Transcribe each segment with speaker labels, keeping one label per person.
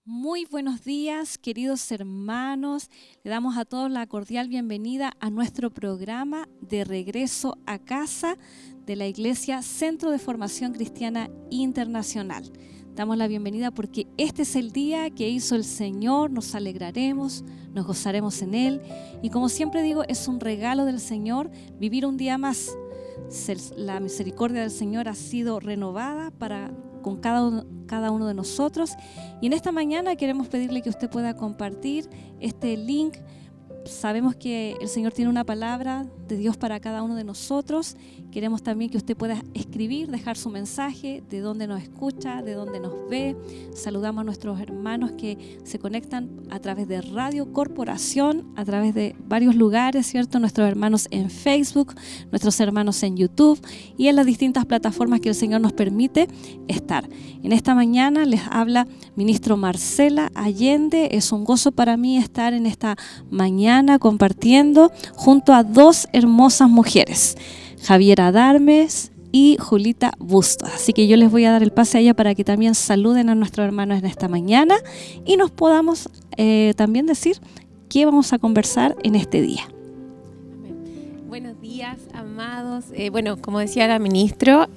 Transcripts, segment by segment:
Speaker 1: Muy buenos días, queridos hermanos. Le damos a todos la cordial bienvenida a nuestro programa de regreso a casa de la Iglesia Centro de Formación Cristiana Internacional. Damos la bienvenida porque este es el día que hizo el Señor, nos alegraremos, nos gozaremos en Él. Y como siempre digo, es un regalo del Señor vivir un día más. La misericordia del Señor ha sido renovada con cada uno de nosotros, y en esta mañana queremos pedirle que usted pueda compartir este link. Sabemos que el Señor tiene una palabra de Dios para cada uno de nosotros. Queremos también que usted pueda escribir, dejar su mensaje, de dónde nos escucha, de dónde nos ve. Saludamos a nuestros hermanos que se conectan a través de Radio Corporación, a través de varios lugares, ¿cierto? Nuestros hermanos en Facebook, nuestros hermanos en YouTube y en las distintas plataformas que el Señor nos permite estar. En esta mañana les habla ministro Marcela Allende. Es un gozo para mí estar en esta mañana compartiendo junto a dos hermosas mujeres, Javiera Darmes y Julita Bustos. Así que yo les voy a dar el pase a ella para que también saluden a nuestros hermanos en esta mañana y nos podamos también decir qué vamos a conversar en este día.
Speaker 2: Buenos días, amados. Como decía la ministro,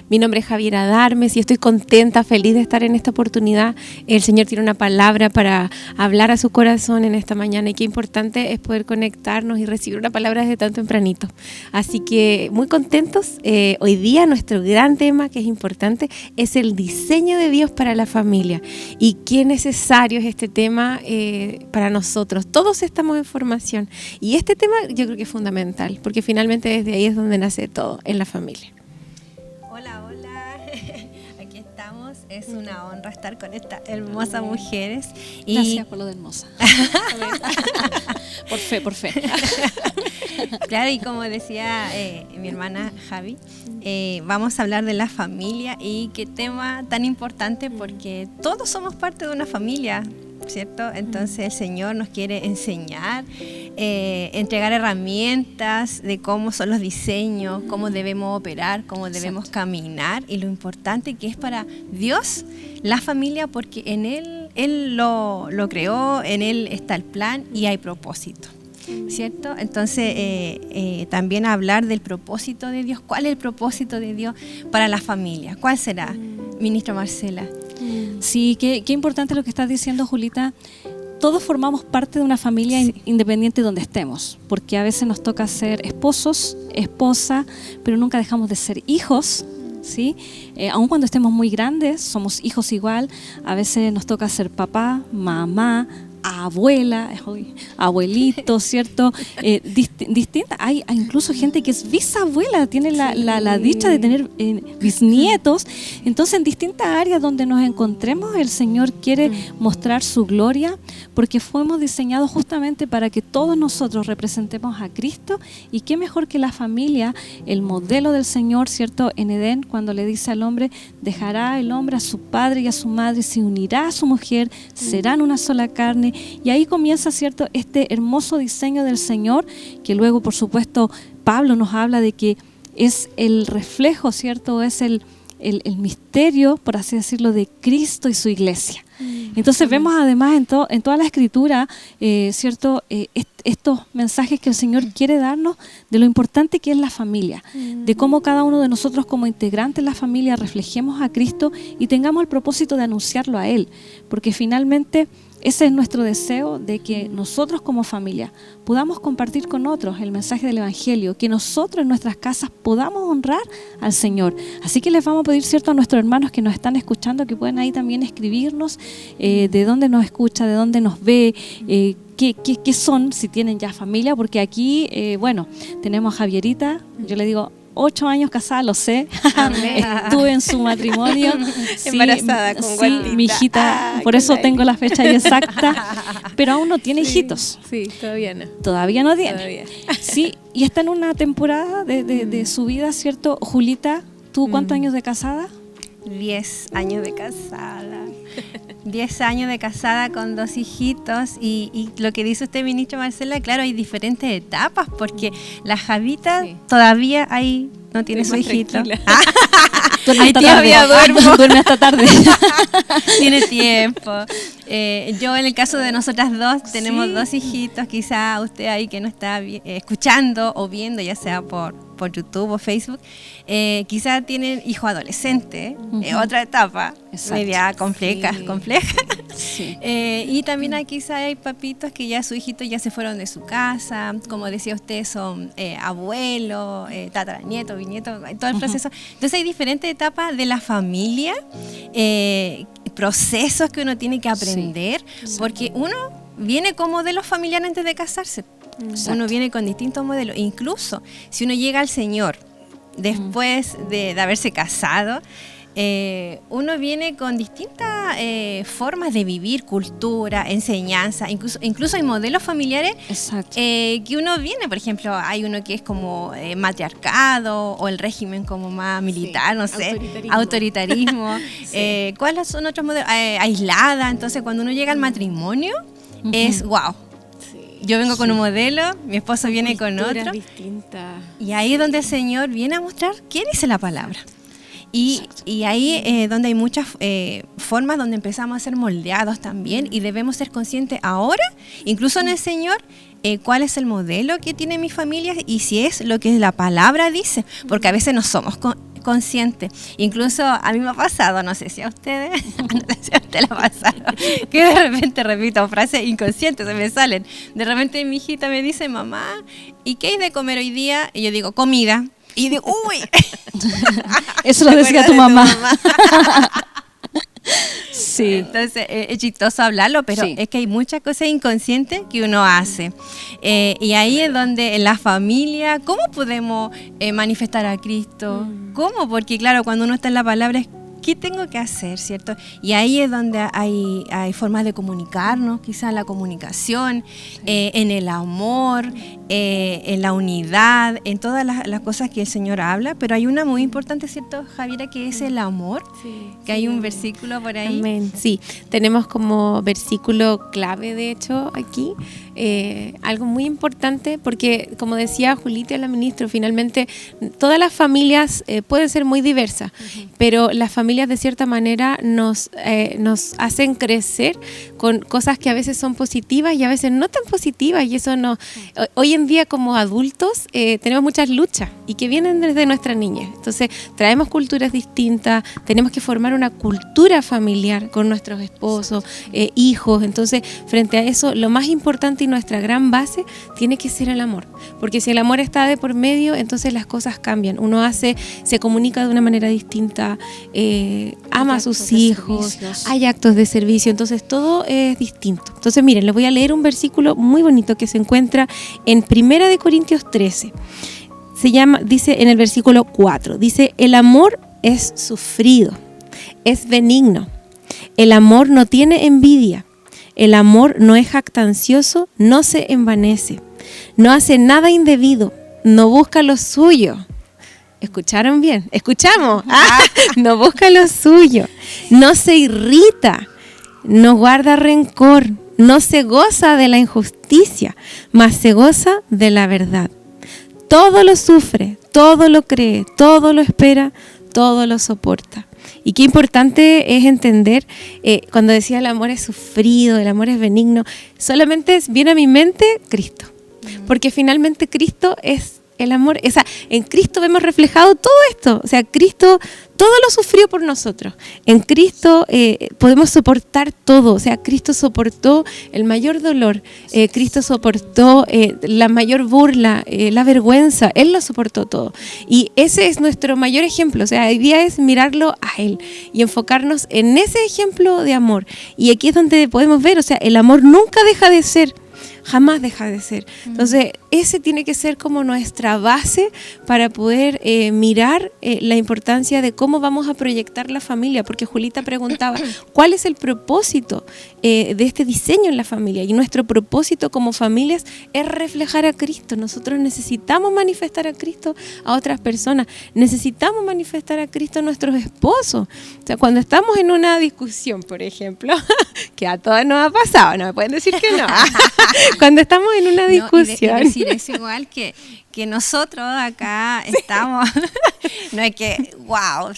Speaker 2: mi nombre es Javiera Darmes y estoy contenta, feliz de estar en esta oportunidad. El Señor tiene una palabra para hablar a su corazón en esta mañana y qué importante es poder conectarnos y recibir una palabra desde tan tempranito. Así que muy contentos. Hoy día nuestro gran tema, que es importante, es el diseño de Dios para la familia. Y qué necesario es este tema para nosotros. Todos estamos en formación y este tema yo creo que es fundamental, porque finalmente desde ahí es donde nace todo, en la familia.
Speaker 3: Hola, aquí estamos. Es una honra estar con estas hermosas mujeres.
Speaker 1: Gracias por lo de hermosa. Por fe.
Speaker 3: Claro, y como decía mi hermana Javi, vamos a hablar de la familia, y qué tema tan importante, porque todos somos parte de una familia, ¿cierto? Entonces el Señor nos quiere enseñar, entregar herramientas de cómo son los diseños, cómo debemos operar, cómo debemos caminar, y lo importante que es para Dios la familia, porque en Él lo creó, en Él está el plan y hay propósito, ¿cierto? Entonces también hablar del propósito de Dios. ¿Cuál es el propósito de Dios para la familia? ¿Cuál será, ministra Marcela?
Speaker 1: Sí, qué importante lo que estás diciendo, Julita. Todos formamos parte de una familia independiente donde estemos, porque a veces nos toca ser esposos, esposa, pero nunca dejamos de ser hijos, ¿sí? Aun cuando estemos muy grandes, somos hijos igual. A veces nos toca ser papá, mamá, abuela, abuelito, ¿cierto? Distinta. Hay incluso gente que es bisabuela, tiene la dicha de tener bisnietos. Entonces, en distintas áreas donde nos encontremos, el Señor quiere mostrar su gloria, porque fuimos diseñados justamente para que todos nosotros representemos a Cristo. Y qué mejor que la familia, el modelo del Señor, ¿cierto? En Edén, cuando le dice al hombre: dejará el hombre a su padre y a su madre, se unirá a su mujer, serán una sola carne. Y ahí comienza, ¿cierto?, este hermoso diseño del Señor, que luego, por supuesto, Pablo nos habla de que es el reflejo, ¿cierto?, es el misterio, por así decirlo, de Cristo y su iglesia. Entonces vemos además en toda la Escritura, ¿cierto?, estos mensajes que el Señor quiere darnos de lo importante que es la familia, de cómo cada uno de nosotros como integrantes de la familia reflejemos a Cristo y tengamos el propósito de anunciarlo a Él, porque finalmente ese es nuestro deseo, de que nosotros como familia podamos compartir con otros el mensaje del Evangelio, que nosotros en nuestras casas podamos honrar al Señor. Así que les vamos a pedir, ¿cierto?, a nuestros hermanos que nos están escuchando, que pueden ahí también escribirnos de dónde nos escucha, de dónde nos ve, qué son, si tienen ya familia, porque aquí, tenemos a Javierita, yo le digo 8 años casada, lo sé. Estuve en su matrimonio.
Speaker 3: Embarazada con guatita.
Speaker 1: Mi hijita, por eso tengo la fecha exacta, pero aún no tiene hijitos.
Speaker 2: Sí, todavía no.
Speaker 1: Todavía no tiene. Sí, y está en una temporada de su vida, ¿cierto? Julita, ¿tú cuántos años de casada?
Speaker 3: 10 años de casada. 10 años de casada con 2 hijitos, y lo que dice usted, ministro Marcela, claro, hay diferentes etapas, porque la Javita todavía no tiene su hijito.
Speaker 1: Duerme hasta tarde.
Speaker 3: duermo.
Speaker 1: Duerme hasta tarde.
Speaker 3: Tiene tiempo. Yo en el caso de nosotras dos, tenemos dos hijitos, quizá usted ahí que no está escuchando o viendo, ya sea por YouTube o Facebook, quizá tienen hijo adolescente, otra etapa. Exacto. Media compleja. Sí. Y también quizá hay papitos que ya sus hijitos ya se fueron de su casa, como decía usted, son abuelos, tataranietos, bisnietos, todo el proceso. Entonces hay diferentes etapas de la familia, procesos que uno tiene que aprender, porque uno viene con modelos familiares antes de casarse. Exacto. Uno viene con distintos modelos. Incluso si uno llega al Señor después de haberse casado, uno viene con distintas formas de vivir, cultura, enseñanza, incluso hay modelos familiares que uno viene, por ejemplo, hay uno que es como matriarcado o el régimen como más militar, no sé, autoritarismo. ¿Cuáles son otros modelos? Aislada. Entonces cuando uno llega al matrimonio es wow. Yo vengo con un modelo, mi esposo viene con otro. Distinta. Y ahí es donde el Señor viene a mostrar qué dice la palabra. Y ahí donde hay muchas formas donde empezamos a ser moldeados también y debemos ser conscientes ahora, incluso en el Señor, cuál es el modelo que tiene mi familia y si es lo que la palabra dice, porque a veces no somos conscientes. Incluso a mí me ha pasado, no sé si a ustedes, no sé si a usted le ha pasado, que de repente repito frases inconscientes, se me salen. De repente mi hijita me dice, mamá, ¿y qué hay de comer hoy día? Y yo digo, comida. Y digo, uy.
Speaker 1: Eso lo decía tu mamá. Sí.
Speaker 3: Entonces es chistoso hablarlo, pero es que hay muchas cosas inconscientes que uno hace. Y ahí es donde en la familia, ¿cómo podemos manifestar a Cristo? ¿Cómo? Porque claro, cuando uno está en la palabra es ¿qué tengo que hacer, cierto? Y ahí es donde hay formas de comunicarnos, quizás la comunicación, en el amor, en la unidad, en todas las cosas que el Señor habla, pero hay una muy importante, ¿cierto, Javiera? Que es el amor, que hay un versículo por ahí.
Speaker 2: Amén. Sí, tenemos como versículo clave, de hecho, aquí, algo muy importante, porque como decía Julita, la ministra, finalmente todas las familias pueden ser muy diversas, pero las familias de cierta manera nos hacen crecer con cosas que a veces son positivas y a veces no tan positivas, y eso no. Hoy en día como adultos tenemos muchas luchas y que vienen desde nuestra niñez, entonces traemos culturas distintas, tenemos que formar una cultura familiar con nuestros esposos, hijos, entonces frente a eso lo más importante y nuestra gran base tiene que ser el amor, porque si el amor está de por medio, entonces las cosas cambian, uno se comunica de una manera distinta, ama a sus hijos, hay actos de servicio, entonces todo es distinto. Entonces miren, les voy a leer un versículo muy bonito que se encuentra en 1 Corintios 13. Dice en el versículo 4, dice, el amor es sufrido, es benigno, el amor no tiene envidia, el amor no es jactancioso, no se envanece, no hace nada indebido, no busca lo suyo. ¿Escucharon bien? ¿Escuchamos? No busca lo suyo, no se irrita, no guarda rencor, no se goza de la injusticia, mas se goza de la verdad. Todo lo sufre, todo lo cree, todo lo espera, todo lo soporta. Y qué importante es entender, cuando decía el amor es sufrido, el amor es benigno, solamente viene a mi mente Cristo, porque finalmente Cristo es el amor, o sea, en Cristo vemos reflejado todo esto, o sea, Cristo todo lo sufrió por nosotros, en Cristo podemos soportar todo, o sea, Cristo soportó el mayor dolor, Cristo soportó la mayor burla, la vergüenza, Él lo soportó todo, y ese es nuestro mayor ejemplo, o sea, hoy día es mirarlo a Él y enfocarnos en ese ejemplo de amor, y aquí es donde podemos ver, o sea, el amor nunca deja de ser, jamás deja de ser. Entonces, ese tiene que ser como nuestra base para poder mirar la importancia de cómo vamos a proyectar la familia, porque Julita preguntaba, ¿cuál es el propósito de este diseño en la familia? Y nuestro propósito como familias es reflejar a Cristo. Nosotros necesitamos manifestar a Cristo a otras personas, necesitamos manifestar a Cristo a nuestros esposos. O sea, cuando estamos en una discusión, por ejemplo, que a todas nos ha pasado, no me pueden decir que no, cuando estamos en una discusión.
Speaker 3: No, y decir eso igual que nosotros acá estamos, no es que, wow,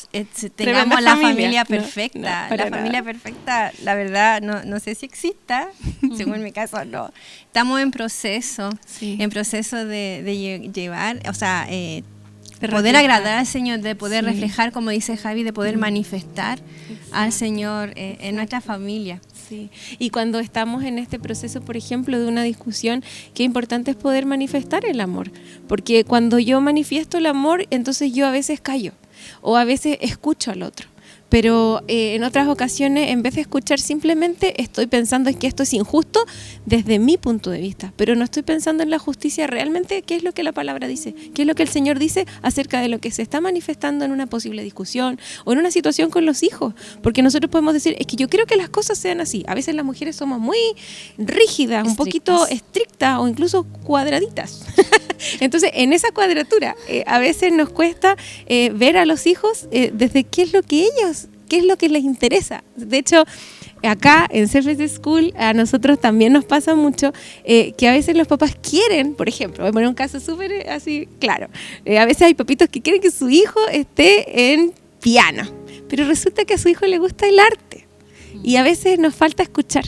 Speaker 3: tengamos la familia perfecta. No, la familia perfecta, la verdad, no sé si exista, según mi caso no. Estamos en proceso, de llevar, o sea, poder agradar al Señor, de poder reflejar, como dice Javi, de poder manifestar al Señor en nuestra familia.
Speaker 2: Sí. Y cuando estamos en este proceso, por ejemplo, de una discusión, qué importante es poder manifestar el amor. Porque cuando yo manifiesto el amor, entonces yo a veces callo o a veces escucho al otro. Pero en otras ocasiones, en vez de escuchar, simplemente estoy pensando en que esto es injusto desde mi punto de vista, pero no estoy pensando en la justicia realmente, qué es lo que la palabra dice, qué es lo que el Señor dice acerca de lo que se está manifestando en una posible discusión o en una situación con los hijos, porque nosotros podemos decir, es que yo quiero que las cosas sean así. A veces las mujeres somos muy rígidas, un poquito estrictas o incluso cuadraditas. Entonces, en esa cuadratura, a veces nos cuesta ver a los hijos desde qué es lo que les interesa. De hecho, acá en Surface School a nosotros también nos pasa mucho que a veces los papás quieren, por ejemplo, voy a poner un caso súper así claro, a veces hay papitos que quieren que su hijo esté en piano, pero resulta que a su hijo le gusta el arte y a veces nos falta escuchar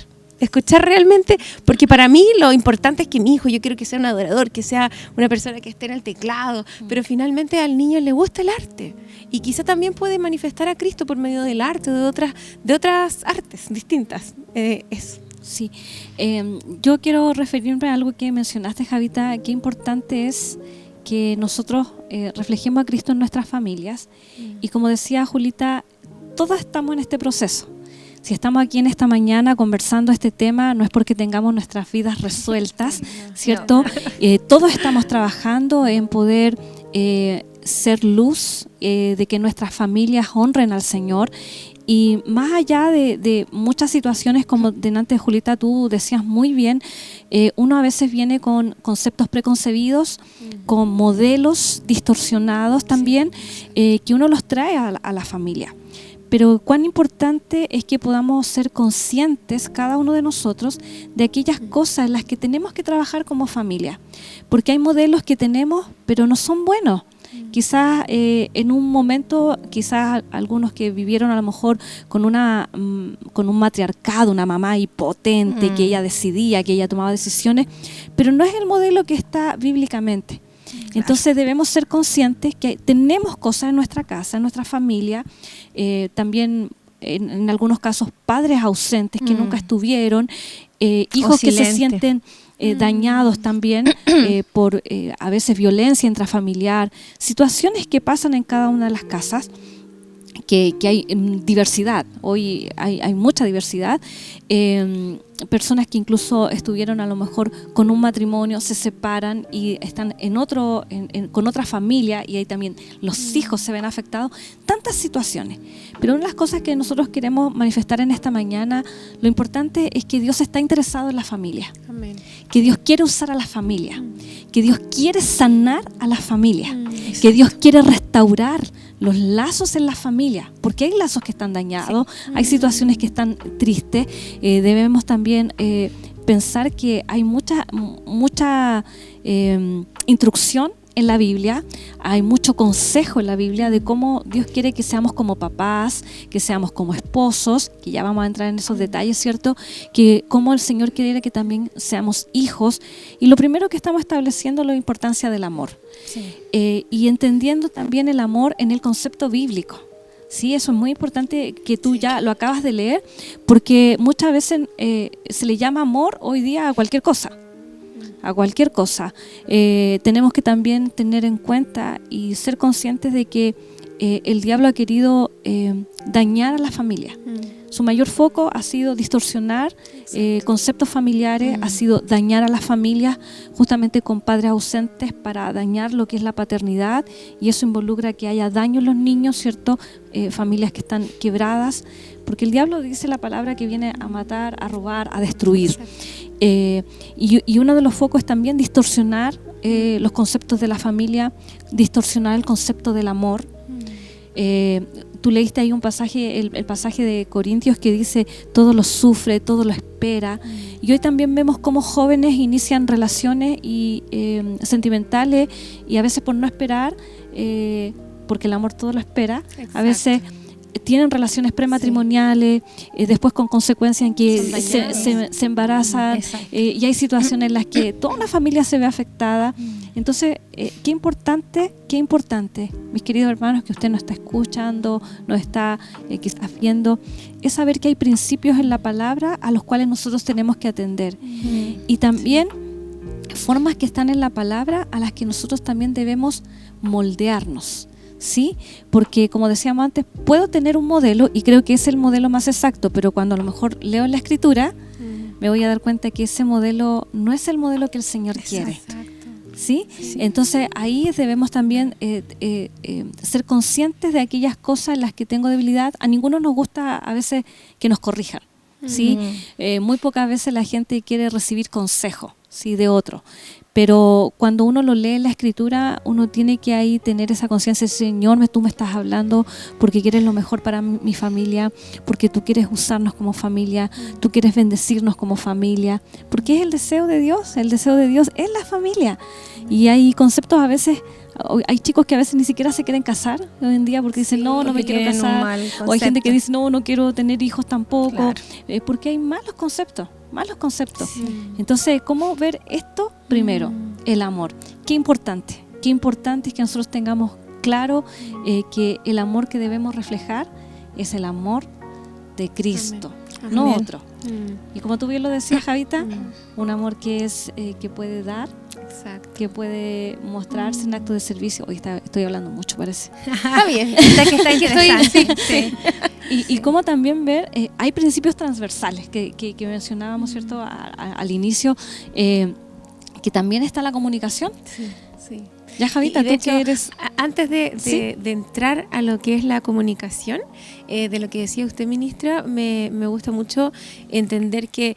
Speaker 2: realmente, porque para mí lo importante es que mi hijo, yo quiero que sea un adorador, que sea una persona que esté en el teclado, pero finalmente al niño le gusta el arte y quizá también puede manifestar a Cristo por medio del arte o de otras artes distintas. Eso.
Speaker 1: Sí, yo quiero referirme a algo que mencionaste, Javita, qué importante es que nosotros reflejemos a Cristo en nuestras familias y como decía Julita, todas estamos en este proceso. Si estamos aquí en esta mañana conversando este tema, no es porque tengamos nuestras vidas resueltas, ¿cierto? Todos estamos trabajando en poder ser luz, de que nuestras familias honren al Señor. Y más allá de muchas situaciones, como delante de Julita tú decías muy bien, uno a veces viene con conceptos preconcebidos, con modelos distorsionados también, que uno los trae a la familia. Pero cuán importante es que podamos ser conscientes, cada uno de nosotros, de aquellas cosas en las que tenemos que trabajar como familia. Porque hay modelos que tenemos, pero no son buenos. Quizás en un momento, quizás algunos que vivieron a lo mejor con un matriarcado, una mamá impotente, que ella decidía, que ella tomaba decisiones, pero no es el modelo que está bíblicamente. Entonces debemos ser conscientes que tenemos cosas en nuestra casa, en nuestra familia, también en algunos casos padres ausentes que nunca estuvieron, hijos que se sienten dañados también por a veces violencia intrafamiliar, situaciones que pasan en cada una de las casas. Que hay diversidad, hoy hay mucha diversidad, personas que incluso estuvieron a lo mejor con un matrimonio, se separan y están con otra familia y ahí también los hijos se ven afectados, tantas situaciones. Pero una de las cosas que nosotros queremos manifestar en esta mañana, lo importante es que Dios está interesado en la familia. Amén. Que Dios quiere usar a la familia, que Dios quiere sanar a la familia, que Dios quiere restaurar los lazos en la familia, porque hay lazos que están dañados, hay situaciones que están tristes, debemos también pensar que hay mucha instrucción en la Biblia, hay mucho consejo en la Biblia de cómo Dios quiere que seamos como papás, que seamos como esposos, que ya vamos a entrar en esos detalles, ¿cierto? Que cómo el Señor quiere que también seamos hijos. Y lo primero que estamos estableciendo es la importancia del amor. Sí. Y entendiendo también el amor en el concepto bíblico. Sí, eso es muy importante que tú ya lo acabas de leer, porque muchas veces se le llama amor hoy día a cualquier cosa. A cualquier cosa. Tenemos que también tener en cuenta y ser conscientes de que el diablo ha querido dañar a la familia. Su mayor foco ha sido distorsionar conceptos familiares, ha sido dañar a las familias justamente con padres ausentes para dañar lo que es la paternidad, y eso involucra que haya daño en los niños, ¿cierto? Familias que están quebradas, porque el diablo dice la palabra que viene a matar, a robar, a destruir. Y uno de los focos es también distorsionar los conceptos de la familia, distorsionar el concepto del amor. tú leíste ahí un pasaje, el pasaje de Corintios que dice, todo lo sufre, todo lo espera. Y hoy también vemos cómo jóvenes inician relaciones sentimentales y a veces por no esperar, porque el amor todo lo espera,
Speaker 2: Exacto.
Speaker 1: a veces tienen relaciones prematrimoniales, después con consecuencias en que se embarazan, y hay situaciones en las que toda una familia se ve afectada. Entonces, qué importante, mis queridos hermanos, que usted nos está escuchando, nos está quizás viendo, es saber que hay principios en la palabra a los cuales nosotros tenemos que atender. Y también formas que están en la palabra a las que nosotros también debemos moldearnos. ¿Sí? Porque como decíamos antes, puedo tener un modelo y creo que es el modelo más exacto, pero cuando a lo mejor leo en la Escritura, me voy a dar cuenta que ese modelo no es el modelo que el Señor quiere. ¿Sí? Entonces ahí debemos también ser conscientes de aquellas cosas en las que tengo debilidad. A ninguno nos gusta a veces que nos corrijan. ¿Sí? Muy pocas veces la gente quiere recibir consejo, ¿sí? De otro. Pero cuando uno lo lee en la Escritura, uno tiene que ahí tener esa conciencia, Señor, tú me estás hablando porque quieres lo mejor para mi familia, porque tú quieres usarnos como familia, tú quieres bendecirnos como familia, porque es el deseo de Dios es la familia. Y hay conceptos a veces, hay chicos que a veces ni siquiera se quieren casar hoy en día porque dicen, no me quiero casar, o hay gente que dice, no quiero tener hijos tampoco, porque hay malos conceptos. Entonces, ¿cómo ver esto? Primero, el amor. Qué importante es que nosotros tengamos claro que el amor que debemos reflejar es el amor de Cristo, no otro. Y como tú bien lo decías, Javita, un amor que es que puede dar, que puede mostrarse en acto de servicio. Hoy estoy hablando mucho, parece.
Speaker 2: Está bien.
Speaker 3: Está interesante. Sí.
Speaker 1: Y cómo también ver, hay principios transversales que mencionábamos, ¿cierto? Al inicio, que también está la comunicación.
Speaker 2: Sí.
Speaker 1: Ya, Javita, tú que eres...
Speaker 2: Antes de entrar a lo que es la comunicación, de lo que decía usted, ministra, me gusta mucho entender que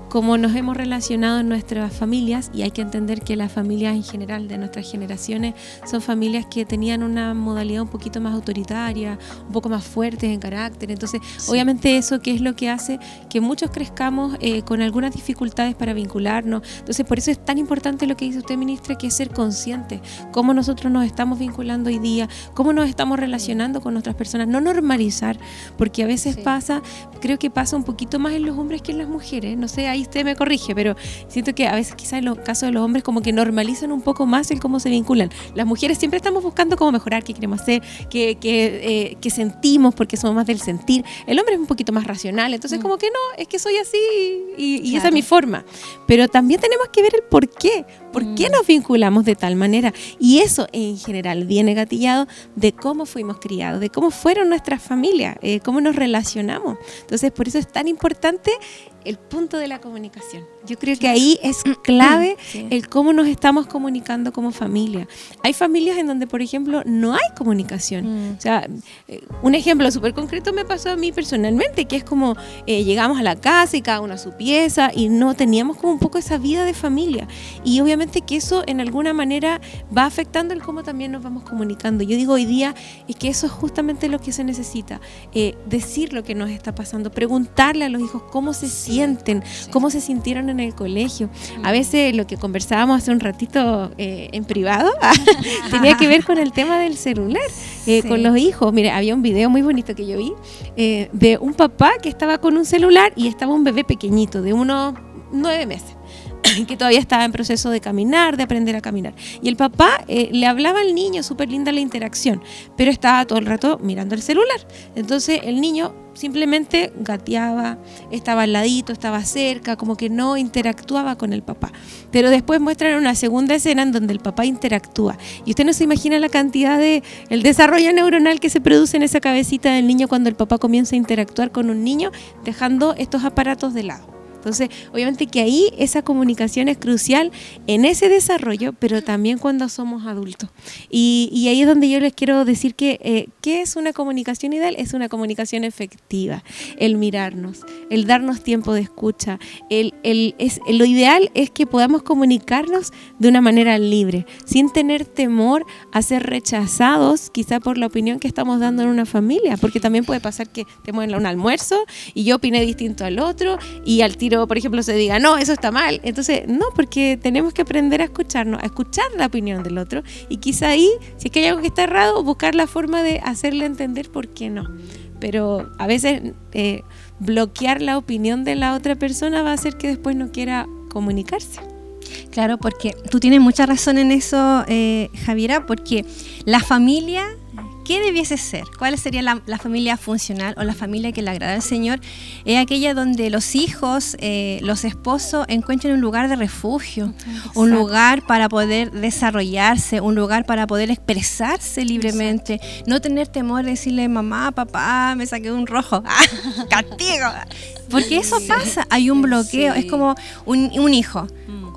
Speaker 2: como nos hemos relacionado en nuestras familias, y hay que entender que las familias en general de nuestras generaciones son familias que tenían una modalidad un poquito más autoritaria, un poco más fuertes en carácter. Entonces, obviamente eso que es lo que hace que muchos crezcamos con algunas dificultades para vincularnos. Entonces, por eso es tan importante lo que dice usted, ministra, que es ser conscientes, cómo nosotros nos estamos vinculando hoy día, cómo nos estamos relacionando con otras personas, no normalizar, porque a veces creo que pasa un poquito más en los hombres que en las mujeres, no sé, ahí usted me corrige, pero siento que a veces quizás en los casos de los hombres como que normalizan un poco más el cómo se vinculan. Las mujeres siempre estamos buscando cómo mejorar, qué queremos hacer, qué sentimos, porque somos más del sentir. El hombre es un poquito más racional, entonces como que no, es que soy así y esa es mi forma. Pero también tenemos que ver el por qué nos vinculamos de tal manera, y eso en general viene gatillado de cómo fuimos criados, de cómo fueron nuestras familias, cómo nos relacionamos. Entonces por eso es tan importante el punto de la comunicación. Yo creo que ahí es clave el cómo nos estamos comunicando como familia. Hay familias en donde, por ejemplo, no hay comunicación. O sea, un ejemplo súper concreto me pasó a mí personalmente, que es como llegamos a la casa y cada uno a su pieza y no teníamos como un poco esa vida de familia. Y obviamente que eso en alguna manera va afectando el cómo también nos vamos comunicando. Yo digo hoy día es que eso es justamente lo que se necesita. Decir lo que nos está pasando, preguntarle a los hijos cómo se sienten, cómo se sintieron en el colegio. A veces lo que conversábamos hace un ratito en privado tenía que ver con el tema del celular, con los hijos. Mire, había un video muy bonito que yo vi de un papá que estaba con un celular y estaba un bebé pequeñito de unos 9 meses. Que todavía estaba en proceso de caminar, de aprender a caminar. Y el papá le hablaba al niño, súper linda la interacción, pero estaba todo el rato mirando el celular. Entonces el niño simplemente gateaba, estaba al ladito, estaba cerca, como que no interactuaba con el papá. Pero después muestran una segunda escena en donde el papá interactúa. Y usted no se imagina la cantidad de el desarrollo neuronal que se produce en esa cabecita del niño cuando el papá comienza a interactuar con un niño, dejando estos aparatos de lado. Entonces, obviamente que ahí esa comunicación es crucial en ese desarrollo, pero también cuando somos adultos. Y ahí es donde yo les quiero decir que ¿qué es una comunicación ideal? Es una comunicación efectiva, el mirarnos, el darnos tiempo de escucha. Lo ideal es que podamos comunicarnos de una manera libre, sin tener temor a ser rechazados, quizá por la opinión que estamos dando en una familia, porque también puede pasar que estemos en un almuerzo y yo opiné distinto al otro y al tiro, por ejemplo, se diga, no, eso está mal. Entonces, no, porque tenemos que aprender a escucharnos, a escuchar la opinión del otro y quizá ahí, si es que hay algo que está errado, buscar la forma de hacerle entender por qué no. Pero a veces bloquear la opinión de la otra persona va a hacer que después no quiera comunicarse.
Speaker 3: Claro, porque tú tienes mucha razón en eso, Javiera, porque la familia, ¿qué debiese ser? ¿Cuál sería la familia funcional o la familia que le agrada al Señor? Es aquella donde los hijos, los esposos encuentren un lugar de refugio, un lugar para poder desarrollarse, un lugar para poder expresarse libremente, no tener temor de decirle, mamá, papá, me saqué un rojo, castigo. Porque eso pasa, hay un bloqueo, es como un hijo.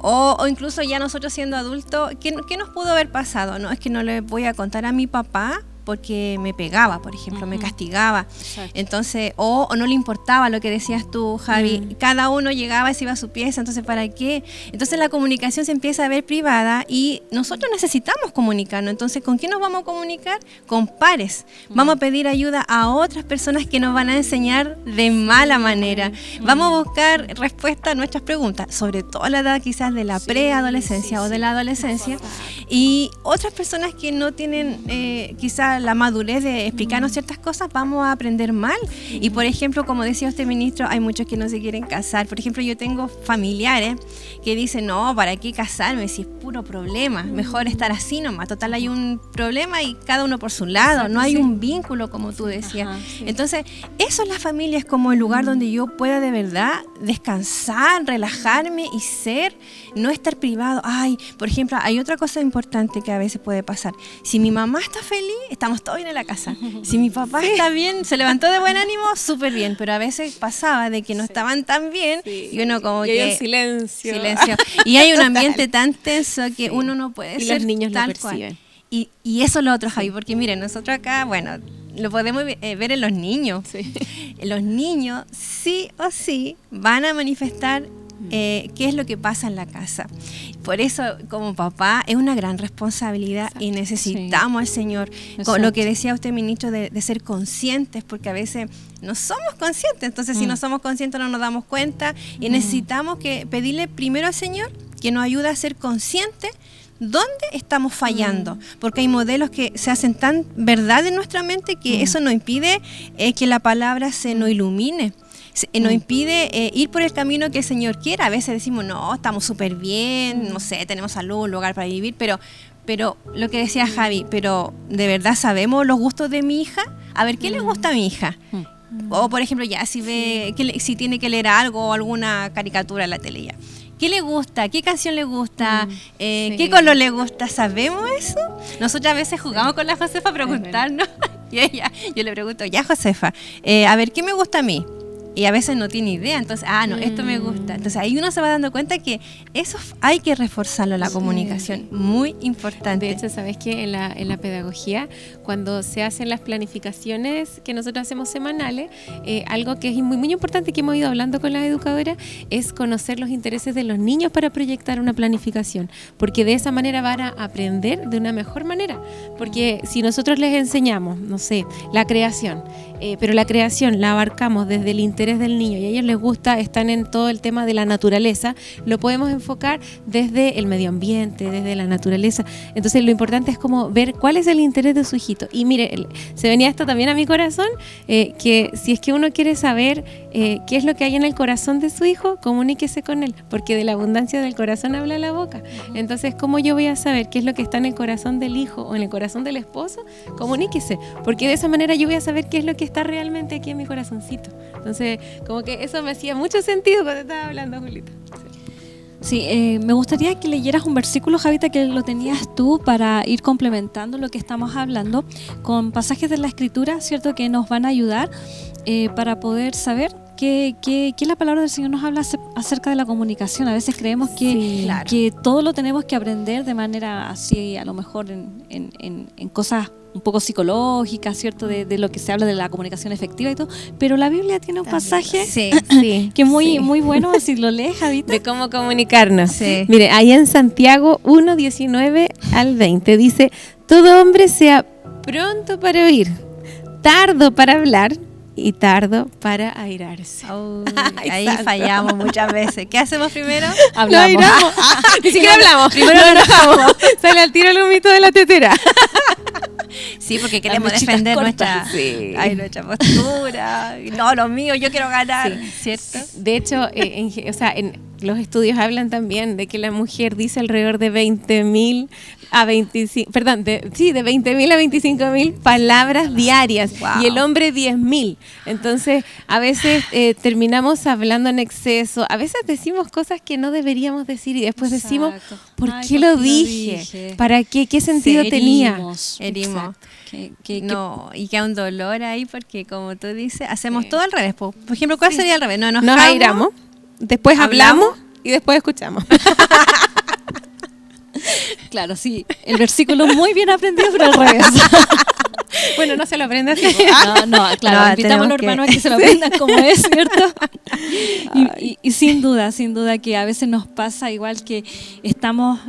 Speaker 3: O incluso ya nosotros siendo adultos, ¿qué nos pudo haber pasado? No, es que no le voy a contar a mi papá porque me pegaba, por ejemplo, me castigaba. Exacto. Entonces, o no le importaba lo que decías tú, Javi. Cada uno llegaba y se iba a su pieza, entonces, ¿para qué? Entonces la comunicación se empieza a ver privada y nosotros necesitamos comunicarnos. Entonces, ¿con quién nos vamos a comunicar? Con pares. Vamos a pedir ayuda a otras personas que nos van a enseñar de mala manera. Vamos a buscar respuesta a nuestras preguntas, sobre todo a la edad quizás de la preadolescencia o de la adolescencia. Y otras personas que no tienen quizás la madurez de explicarnos ciertas cosas, vamos a aprender mal. Y por ejemplo, como decía usted, ministro, hay muchos que no se quieren casar. Por ejemplo, yo tengo familiares que dicen, no, ¿para qué casarme si es puro problema? Mejor estar así nomás. Total, hay un problema y cada uno por su lado. No hay un vínculo, como tú decías. Entonces, eso es la familia, es como el lugar donde yo pueda de verdad descansar, relajarme y ser, no estar privado. Ay, por ejemplo, hay otra cosa importante que a veces puede pasar. Si mi mamá está feliz, estamos todos bien en la casa. Si mi papá está bien, se levantó de buen ánimo, súper bien. Pero a veces pasaba de que no estaban tan bien y uno como que...
Speaker 2: hay un silencio.
Speaker 3: Y hay un ambiente tan tenso que uno no puede
Speaker 2: y
Speaker 3: ser
Speaker 2: los niños
Speaker 3: tal
Speaker 2: lo perciben.
Speaker 3: Cual. Y eso es lo otro, Javi, porque miren, nosotros acá, bueno, lo podemos ver en los niños. Sí. Los niños sí o sí van a manifestar qué es lo que pasa en la casa. Por eso, como papá, es una gran responsabilidad. Exacto. Y necesitamos al Señor. Con lo que decía usted, ministro, de ser conscientes, porque a veces no somos conscientes. Entonces, si no somos conscientes, no nos damos cuenta. Y necesitamos pedirle primero al Señor que nos ayude a ser conscientes dónde estamos fallando, porque hay modelos que se hacen tan verdad en nuestra mente que eso nos impide que la palabra se nos ilumine. Nos impide ir por el camino que el Señor quiera. A veces decimos, no, estamos súper bien, no sé, tenemos salud, un lugar para vivir, pero lo que decía Javi, pero ¿de verdad sabemos los gustos de mi hija? A ver, ¿qué le gusta a mi hija? O por ejemplo, ya si ve si tiene que leer algo o alguna caricatura en la tele ya. ¿Qué le gusta? ¿Qué canción le gusta? ¿Qué color le gusta? ¿Sabemos eso? Nosotros a veces jugamos con la Josefa a preguntarnos. Y yo le pregunto, ya Josefa, a ver, ¿qué me gusta a mí? Y a veces no tiene idea, entonces, no, esto me gusta. Entonces ahí uno se va dando cuenta que eso hay que reforzarlo, la comunicación, muy importante.
Speaker 2: De hecho, ¿sabes qué? En la pedagogía, cuando se hacen las planificaciones que nosotros hacemos semanales, algo que es muy, muy importante que hemos ido hablando con las educadoras es conocer los intereses de los niños para proyectar una planificación, porque de esa manera van a aprender de una mejor manera. Porque si nosotros les enseñamos, no sé, la creación, pero la creación la abarcamos desde el interés del niño y a ellos les gusta, están en todo el tema de la naturaleza, lo podemos enfocar desde el medio ambiente, desde la naturaleza. Entonces lo importante es como ver cuál es el interés de su hijito. Y mire, se venía esto también a mi corazón, que si es que uno quiere saber qué es lo que hay en el corazón de su hijo, comuníquese con él, porque de la abundancia del corazón habla la boca. Entonces, ¿cómo yo voy a saber qué es lo que está en el corazón del hijo o en el corazón del esposo? Comuníquese, porque de esa manera yo voy a saber qué es lo que está realmente aquí en mi corazoncito. Entonces, como que eso me hacía mucho sentido cuando estaba hablando, Julita.
Speaker 1: Sí, me gustaría que leyeras un versículo, Javita, que lo tenías tú para ir complementando lo que estamos hablando con pasajes de la Escritura, ¿cierto? Que nos van a ayudar para poder saber que la palabra del Señor nos habla acerca de la comunicación. A veces creemos que,
Speaker 3: Sí, claro.
Speaker 1: que todo lo tenemos que aprender de manera así, a lo mejor en cosas un poco psicológicas, ¿cierto? De lo que se habla de la comunicación efectiva y todo. Pero la Biblia tiene un pasaje
Speaker 3: Sí,
Speaker 2: Sí,
Speaker 1: que es muy,
Speaker 2: sí.
Speaker 1: muy bueno, si lo lees, Javita.
Speaker 2: De cómo comunicarnos.
Speaker 3: Sí.
Speaker 2: Mire, ahí en Santiago 1, 19 al 20 dice: todo hombre sea pronto para oír, tardo para hablar y tardo para airarse.
Speaker 3: Uy,
Speaker 2: Ay,
Speaker 3: ahí
Speaker 2: santo.
Speaker 3: fallamos muchas veces. ¿Qué hacemos primero?
Speaker 1: Hablamos.
Speaker 2: No airamos. Ni siquiera hablamos, primero nos enojamos. Sale al tiro el humito de la tetera.
Speaker 3: Sí, porque queremos
Speaker 1: mechitas
Speaker 3: defender
Speaker 1: cortas.
Speaker 3: nuestra postura. No, lo mío, yo quiero ganar,
Speaker 2: Sí.
Speaker 3: ¿cierto?
Speaker 2: De hecho, en los estudios hablan también de que la mujer dice alrededor de 20.000 a 25, perdón, de 20.000 a 25.000 palabras diarias,
Speaker 3: Wow.
Speaker 2: y el hombre 10.000. Entonces, a veces terminamos hablando en exceso, a veces decimos cosas que no deberíamos decir y después decimos,
Speaker 1: Exacto.
Speaker 2: ¿por
Speaker 1: Ay,
Speaker 2: qué lo dije? ¿Para qué? ¿Qué sentido tenía?
Speaker 3: Herimos.
Speaker 1: Exacto. Que
Speaker 3: No, y queda un dolor ahí porque, como tú dices, hacemos
Speaker 2: Sí.
Speaker 3: todo al revés. Por ejemplo, ¿cuál sería al revés? Nos
Speaker 2: Nos
Speaker 3: enojamos.
Speaker 2: airamos, después hablamos y después escuchamos.
Speaker 1: Claro, sí, el versículo muy bien aprendido, pero al revés.
Speaker 2: Bueno, no se lo aprende así.
Speaker 1: No, claro,
Speaker 3: No,
Speaker 1: invitamos a los
Speaker 3: tenemos que-
Speaker 1: hermanos a que se lo aprendan como es, ¿cierto? Y sin duda que a veces nos pasa igual que estamos,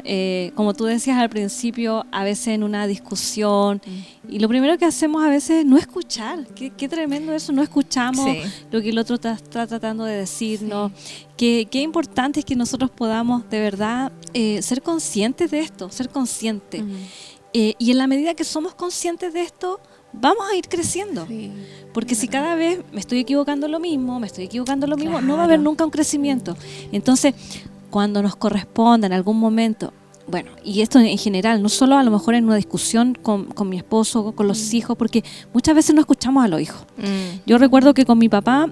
Speaker 1: como tú decías al principio, a veces en una discusión, y lo primero que hacemos a veces es no escuchar. Qué tremendo eso, no escuchamos
Speaker 3: Sí.
Speaker 1: lo que el otro está tratando de decirnos. Qué importante es que nosotros podamos de verdad ser conscientes de esto, ser conscientes. Y en la medida que somos conscientes de esto, vamos a ir creciendo.
Speaker 2: Sí.
Speaker 1: Porque si cada vez me estoy equivocando lo mismo, no va a
Speaker 3: Claro.
Speaker 1: haber nunca un crecimiento. Entonces, cuando nos corresponda en algún momento, bueno, y esto en general, no solo a lo mejor en una discusión con mi esposo, con los hijos, porque muchas veces no escuchamos a los hijos. Yo recuerdo que con mi papá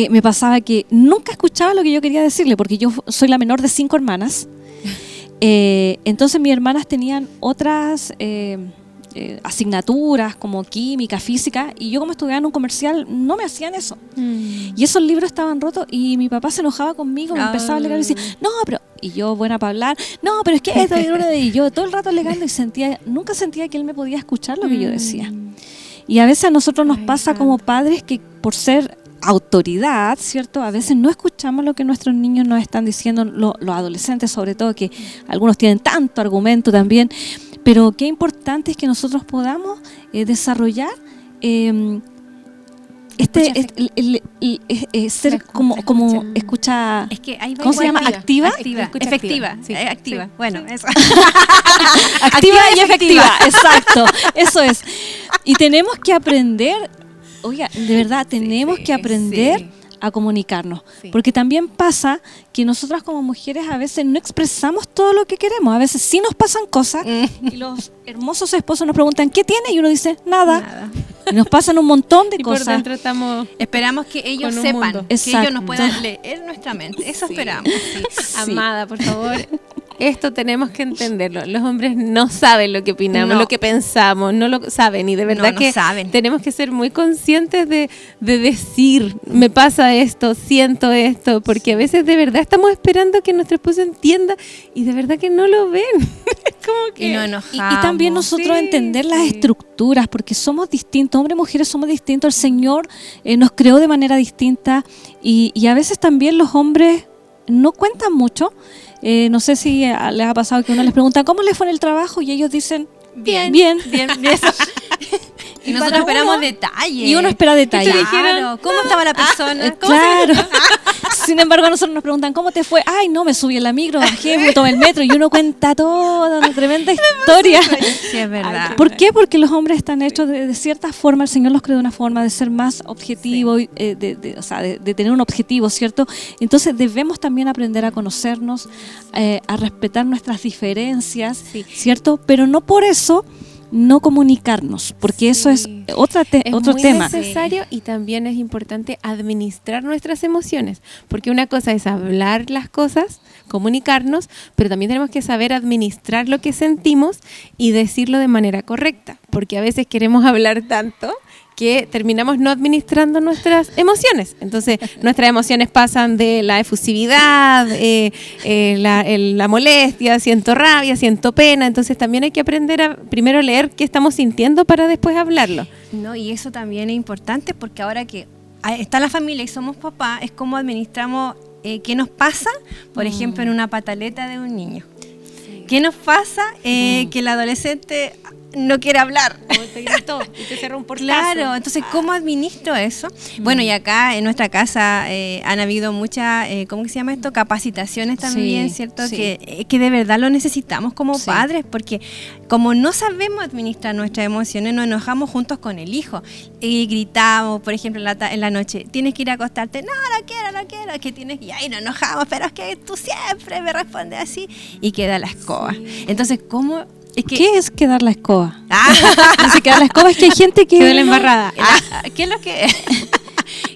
Speaker 1: me pasaba que nunca escuchaba lo que yo quería decirle, porque yo soy la menor de 5 hermanas. Entonces mis hermanas tenían otras asignaturas como química, física, y yo como estudiaba en un comercial no me hacían eso. Y esos libros estaban rotos y mi papá se enojaba conmigo, me empezaba a alegar y decía, no, pero... Y yo, buena para hablar, no, pero es que esto... Y yo todo el rato alegando y nunca sentía que él me podía escuchar lo que yo decía. Y a veces a nosotros nos pasa como padres que por ser autoridad, ¿cierto? A veces no escuchamos lo que nuestros niños nos están diciendo, los adolescentes sobre todo, que algunos tienen tanto argumento también, pero qué importante es que nosotros podamos desarrollar ser como escucha,
Speaker 3: Es que ahí va
Speaker 1: ¿cómo se
Speaker 3: igual.
Speaker 1: llama? ¿Activa?
Speaker 2: Escucha
Speaker 3: Efectiva.
Speaker 2: activa. Sí.
Speaker 3: Activa.
Speaker 2: Sí.
Speaker 3: Bueno, eso.
Speaker 1: Activa y efectiva, exacto, eso es. Y tenemos que aprender, oiga, de verdad, tenemos que aprender a comunicarnos,
Speaker 2: Sí.
Speaker 1: porque también pasa que nosotras como mujeres a veces no expresamos todo lo que queremos, a veces sí nos pasan cosas y los hermosos esposos nos preguntan ¿qué tiene? Y uno dice nada,
Speaker 3: Nada.
Speaker 1: y nos pasan un montón de
Speaker 2: Y por
Speaker 1: cosas.
Speaker 2: dentro estamos...
Speaker 3: Esperamos que ellos
Speaker 2: Con un
Speaker 3: sepan,
Speaker 2: mundo.
Speaker 3: que ellos
Speaker 1: Exacto.
Speaker 3: nos puedan leer nuestra mente. Eso esperamos. Sí.
Speaker 1: Sí.
Speaker 2: Amada, por favor, esto tenemos que entenderlo. Los hombres no saben lo que opinamos,
Speaker 3: No.
Speaker 2: lo que pensamos, no lo saben. Y de verdad
Speaker 3: No
Speaker 2: que
Speaker 3: saben.
Speaker 2: tenemos que ser muy conscientes de decir, me pasa esto, siento esto, porque a veces de verdad estamos esperando que nuestro esposo entienda y de verdad que no lo ven. Es como que...
Speaker 3: Y no
Speaker 1: Y
Speaker 3: enojamos.
Speaker 1: también nosotros
Speaker 2: Sí,
Speaker 1: entender las
Speaker 2: sí.
Speaker 1: estructuras, porque somos distintos, hombres y mujeres somos distintos, el Señor nos creó de manera distinta y a veces también los hombres no cuentan mucho. No sé si les ha pasado que uno les pregunta ¿cómo les fue en el trabajo? Y ellos dicen
Speaker 3: Bien.
Speaker 1: bien.
Speaker 3: Y
Speaker 1: para
Speaker 3: nosotros esperamos
Speaker 1: uno-
Speaker 3: detalles.
Speaker 1: Y uno espera detalles.
Speaker 3: Claro. ¿Cómo estaba la persona? ¿Cómo
Speaker 1: Claro. Sin embargo, a nosotros nos preguntan ¿cómo te fue? Ay, no, me subí en la micro, bajé, me tomé el metro y uno cuenta toda una tremenda historia.
Speaker 3: Sí, es verdad.
Speaker 1: ¿Por qué? Porque los hombres están hechos de cierta forma, el Señor los creó de una forma de ser más objetivo, o sea, de tener un objetivo, ¿cierto? Entonces debemos también aprender a conocernos, a respetar nuestras diferencias,
Speaker 2: Sí.
Speaker 1: ¿cierto? Pero no por eso no comunicarnos, porque eso es
Speaker 2: Sí.
Speaker 1: otro
Speaker 2: muy
Speaker 1: tema.
Speaker 2: necesario y también es importante administrar nuestras emociones, porque una cosa es hablar las cosas, comunicarnos, pero también tenemos que saber administrar lo que sentimos y decirlo de manera correcta, porque a veces queremos hablar tanto que terminamos no administrando nuestras emociones. Entonces, nuestras emociones pasan de la efusividad, la molestia, siento rabia, siento pena. Entonces, también hay que aprender a primero leer qué estamos sintiendo para después hablarlo.
Speaker 3: No, y eso también es importante porque ahora que está la familia y somos papás, es como administramos qué nos pasa, por ejemplo, en una pataleta de un niño. Sí. ¿Qué nos pasa que el adolescente no quiere hablar?
Speaker 2: O te gritó y te cerró un portazo.
Speaker 3: Claro, entonces, ¿cómo administro eso? Bueno, y acá en nuestra casa han habido muchas, ¿cómo se llama esto? Capacitaciones también, ¿cierto? Sí. Que de verdad lo necesitamos como padres, porque como no sabemos administrar nuestras emociones, nos enojamos juntos con el hijo y gritamos, por ejemplo, en la noche, tienes que ir a acostarte, no quiero, que tienes que ir, y ahí nos enojamos, pero es que tú siempre me respondes así, y queda la escoba. Sí. Entonces, ¿cómo?
Speaker 1: ¿Qué es quedar la escoba? Dice quedar la escoba es que hay gente que
Speaker 2: quedó la embarrada.
Speaker 3: ¿Qué es lo que es?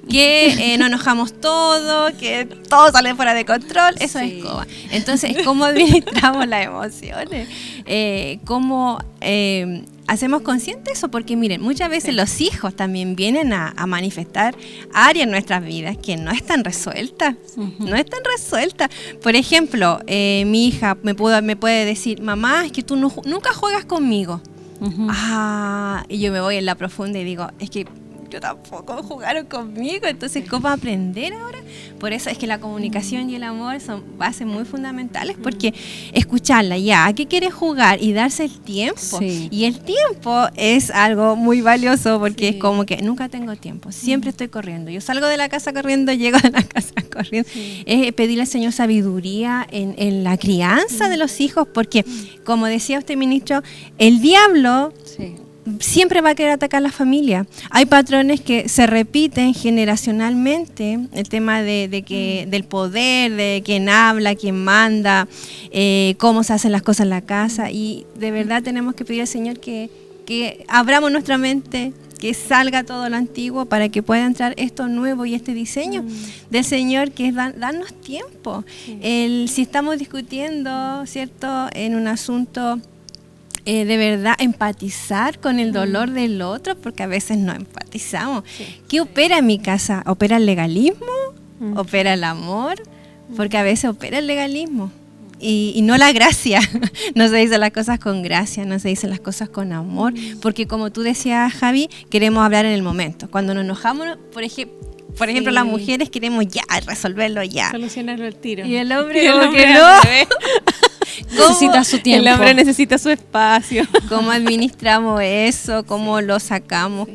Speaker 3: Que nos enojamos todo, que todo sale fuera de control, eso es escoba. Entonces, ¿cómo administramos las emociones? ¿Cómo hacemos consciente eso? Porque miren, muchas veces los hijos también vienen a manifestar áreas en nuestras vidas que no están resueltas, no están resueltas. Por ejemplo, mi hija me puede decir, mamá, es que tú nunca juegas conmigo. Y yo me voy en la profunda y digo, es que yo tampoco jugaron conmigo, entonces ¿cómo aprender ahora? Por eso es que la comunicación y el amor son bases muy fundamentales, porque escucharla ya, ¿a qué quieres jugar? Y darse el tiempo, y el tiempo es algo muy valioso, porque es como que nunca tengo tiempo, siempre estoy corriendo, yo salgo de la casa corriendo, llego de la casa corriendo, es pedirle al Señor sabiduría en la crianza de los hijos, porque como decía usted, ministro, el diablo siempre va a querer atacar a la familia. Hay patrones que se repiten generacionalmente, el tema del poder, de quién habla, quién manda, cómo se hacen las cosas en la casa, y de verdad tenemos que pedir al Señor que abramos nuestra mente, que salga todo lo antiguo para que pueda entrar esto nuevo y este diseño del Señor, que es darnos tiempo. Si estamos discutiendo, ¿cierto?, en un asunto, de verdad empatizar con el dolor del otro, porque a veces no empatizamos. ¿Qué opera en mi casa? ¿Opera el legalismo? ¿Opera el amor? Porque a veces opera el legalismo y no la gracia. No se dicen las cosas con gracia, no se dicen las cosas con amor, porque como tú decías, Javi, queremos hablar en el momento. Cuando nos enojamos, por ejemplo, las mujeres queremos ya resolverlo ya,
Speaker 2: solucionarlo al tiro,
Speaker 3: y el hombre como que no.
Speaker 1: Necesita su tiempo.
Speaker 2: El hombre necesita su espacio.
Speaker 3: ¿Cómo administramos eso? ¿Cómo lo sacamos?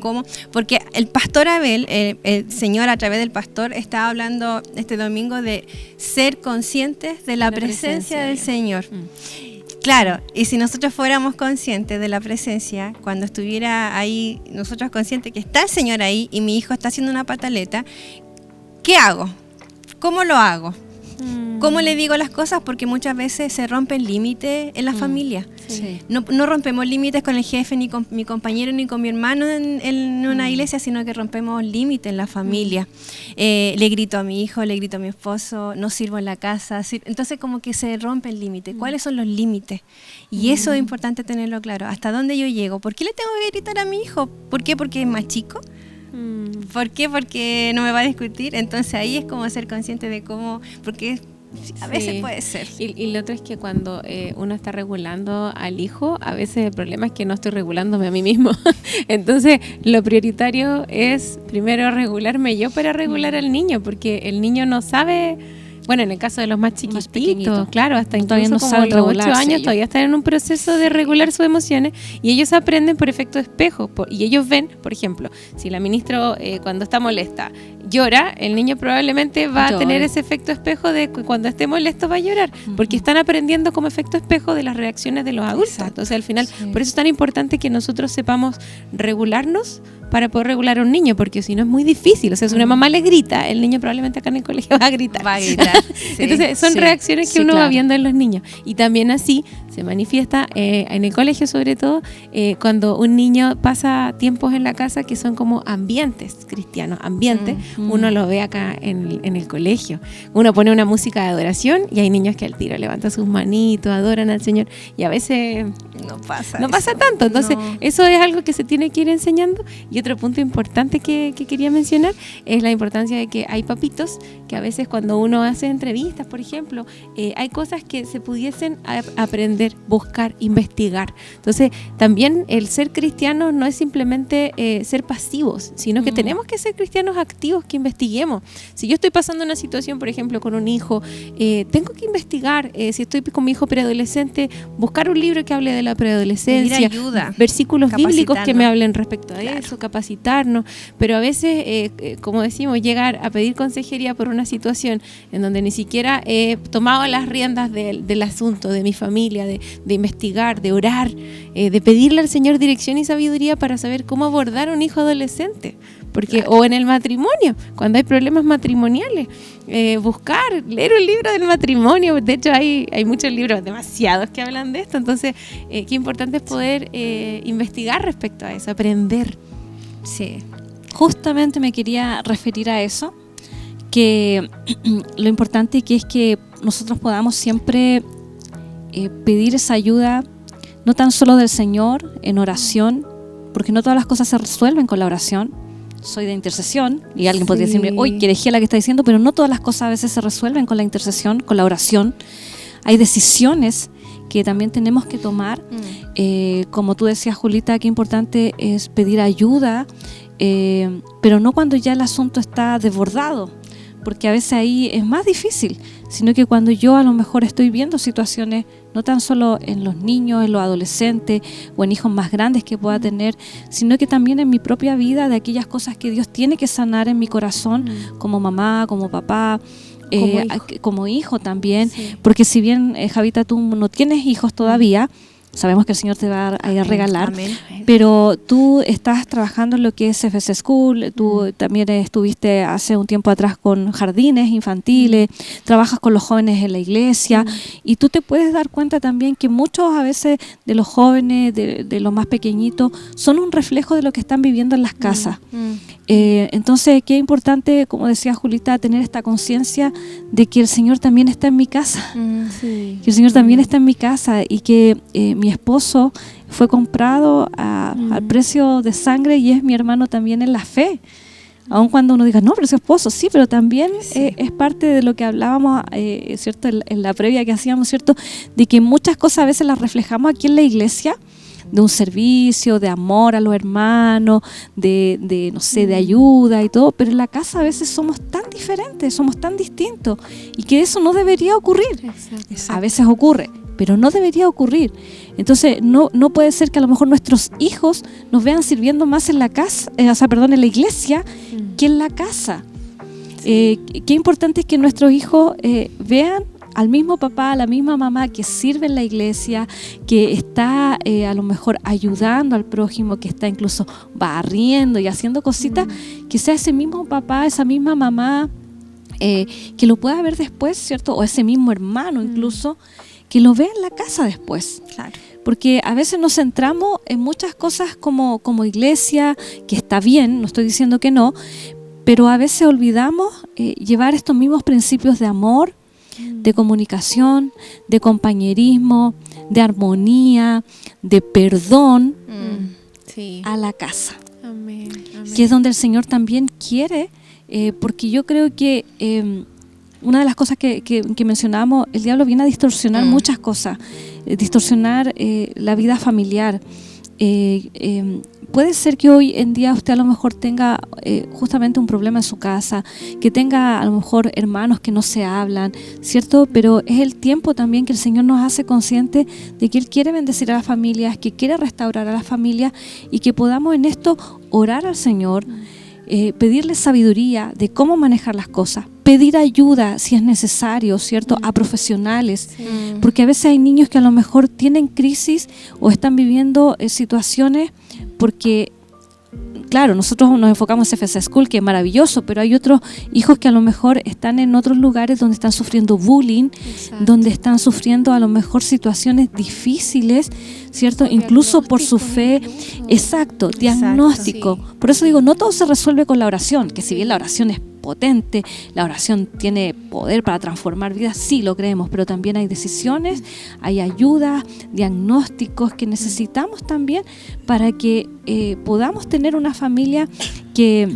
Speaker 3: Porque el pastor Abel, el Señor a través del pastor, estaba hablando este domingo de ser conscientes de la presencia del Señor. Claro, y si nosotros fuéramos conscientes de la presencia, cuando estuviera ahí, nosotros conscientes que está el Señor ahí y mi hijo está haciendo una pataleta, ¿qué hago? ¿Cómo lo hago? ¿Cómo le digo las cosas? Porque muchas veces se rompen límites en la familia. No rompemos límites con el jefe, ni con mi compañero, ni con mi hermano en una iglesia, sino que rompemos límites en la familia. Le grito a mi hijo, le grito a mi esposo, no sirvo en la casa. Entonces como que se rompe el límite. ¿Cuáles son los límites? Y eso es importante tenerlo claro. ¿Hasta dónde yo llego? ¿Por qué le tengo que gritar a mi hijo? ¿Por qué? ¿Porque es más chico? ¿Por qué? Porque no me va a discutir. Entonces ahí es como ser consciente de cómo, porque a veces puede ser.
Speaker 2: Y lo otro es que cuando uno está regulando al hijo, a veces el problema es que no estoy regulándome a mí mismo. Entonces lo prioritario es primero regularme yo para regular al niño, porque el niño no sabe. Bueno, en el caso de los más chiquititos, claro, hasta incluso no como los 8 años todavía están en un proceso de regular sus emociones, y ellos aprenden por efecto de espejo, y ellos ven, por ejemplo, si la ministra cuando está molesta llora, el niño probablemente va a tener ese efecto espejo de que cuando esté molesto va a llorar, porque están aprendiendo como efecto espejo de las reacciones de los adultos. Exacto. Entonces al final, por eso es tan importante que nosotros sepamos regularnos para poder regular a un niño, porque si no es muy difícil. O sea, si una mamá le grita, el niño probablemente acá en el colegio va a gritar.
Speaker 3: Va a gritar.
Speaker 2: Entonces son reacciones que uno va viendo en los niños. Y también así se manifiesta en el colegio, sobre todo cuando un niño pasa tiempos en la casa que son como ambientes cristianos, uno lo ve acá en el colegio, uno pone una música de adoración y hay niños que al tiro levantan sus manitos, adoran al Señor, y a veces no pasa tanto. Entonces eso es algo que se tiene que ir enseñando. Y otro punto importante que quería mencionar es la importancia de que hay papitos que a veces cuando uno hace entrevistas, por ejemplo, hay cosas que se pudiesen aprender, buscar, investigar. Entonces también el ser cristiano no es simplemente ser pasivos, sino que tenemos que ser cristianos activos, que investiguemos. Si yo estoy pasando una situación, por ejemplo, con un hijo, tengo que investigar. Si estoy con mi hijo preadolescente, buscar un libro que hable de la preadolescencia,
Speaker 3: ayuda,
Speaker 2: versículos bíblicos que me hablen respecto a eso, capacitarnos. Pero a veces, como decimos, llegar a pedir consejería por una situación en donde ni siquiera he tomado las riendas del asunto, de mi familia, de investigar, de orar, de pedirle al Señor dirección y sabiduría para saber cómo abordar a un hijo adolescente. Porque, o en el matrimonio, cuando hay problemas matrimoniales, buscar, leer un libro del matrimonio. De hecho hay muchos libros, demasiados, que hablan de esto. Entonces qué importante es poder investigar respecto a eso, aprender.
Speaker 1: Sí, justamente me quería referir a eso, que lo importante que es que nosotros podamos siempre pedir esa ayuda, no tan solo del Señor en oración, porque no todas las cosas se resuelven con la oración. Soy de intercesión y alguien podría decirme, uy, qué herejía la que está diciendo, pero no todas las cosas a veces se resuelven con la intercesión, con la oración. Hay decisiones que también tenemos que tomar, como tú decías, Julita, qué importante es pedir ayuda, pero no cuando ya el asunto está desbordado, porque a veces ahí es más difícil, sino que cuando yo a lo mejor estoy viendo situaciones, no tan solo en los niños, en los adolescentes o en hijos más grandes que pueda tener, sino que también en mi propia vida, de aquellas cosas que Dios tiene que sanar en mi corazón, como mamá, como papá, como hijo también, porque si bien, Javita, tú no tienes hijos todavía, sabemos que el Señor te va a regalar. Amén. Pero tú estás trabajando en lo que es FS School, tú también estuviste hace un tiempo atrás con jardines infantiles, trabajas con los jóvenes en la iglesia, y tú te puedes dar cuenta también que muchos a veces de los jóvenes, de los más pequeñitos, son un reflejo de lo que están viviendo en las casas. Entonces, qué importante, como decía Julita, tener esta conciencia de que el Señor también está en mi casa, que el Señor también está en mi casa, y que mi esposo fue comprado al precio de sangre y es mi hermano también en la fe. Aun cuando uno diga, no, pero es su esposo, sí, pero también es parte de lo que hablábamos, ¿cierto? En la previa que hacíamos, ¿cierto? De que muchas cosas a veces las reflejamos aquí en la iglesia, de un servicio, de amor a los hermanos, de no sé, de ayuda y todo, pero en la casa a veces somos tan diferentes, somos tan distintos, y que eso no debería ocurrir. Exacto. A veces ocurre, pero no debería ocurrir. Entonces no puede ser que a lo mejor nuestros hijos nos vean sirviendo más en la casa, en la iglesia, que en la casa. Qué importante es que nuestros hijos vean al mismo papá, a la misma mamá que sirve en la iglesia, que está a lo mejor ayudando al prójimo, que está incluso barriendo y haciendo cositas, que sea ese mismo papá, esa misma mamá, que lo pueda ver después, ¿cierto? O ese mismo hermano incluso, que lo vea en la casa después. Claro. Porque a veces nos centramos en muchas cosas como iglesia, que está bien, no estoy diciendo que no, pero a veces olvidamos llevar estos mismos principios de amor, de comunicación, de compañerismo, de armonía, de perdón a la casa. Amén. Que es donde el Señor también quiere, porque yo creo que una de las cosas que mencionábamos, el diablo viene a distorsionar muchas cosas, distorsionar la vida familiar. Puede ser que hoy en día usted a lo mejor tenga justamente un problema en su casa, que tenga a lo mejor hermanos que no se hablan, ¿cierto? Pero es el tiempo también que el Señor nos hace conscientes de que Él quiere bendecir a las familias, que quiere restaurar a las familias, y que podamos en esto orar al Señor, pedirle sabiduría de cómo manejar las cosas, pedir ayuda si es necesario, ¿cierto? A profesionales, porque a veces hay niños que a lo mejor tienen crisis o están viviendo situaciones porque claro, nosotros nos enfocamos en FC School, que es maravilloso, pero hay otros hijos que a lo mejor están en otros lugares donde están sufriendo bullying,
Speaker 2: Exacto.
Speaker 1: donde están sufriendo a lo mejor situaciones difíciles, ¿cierto? Incluso por su fe. Exacto, diagnóstico.
Speaker 2: sí.
Speaker 1: Por eso digo, no todo se resuelve con la oración, que si bien la oración es potente, la oración tiene poder para transformar vidas, sí lo creemos, pero también hay decisiones, hay ayudas, diagnósticos que necesitamos también para que podamos tener una familia que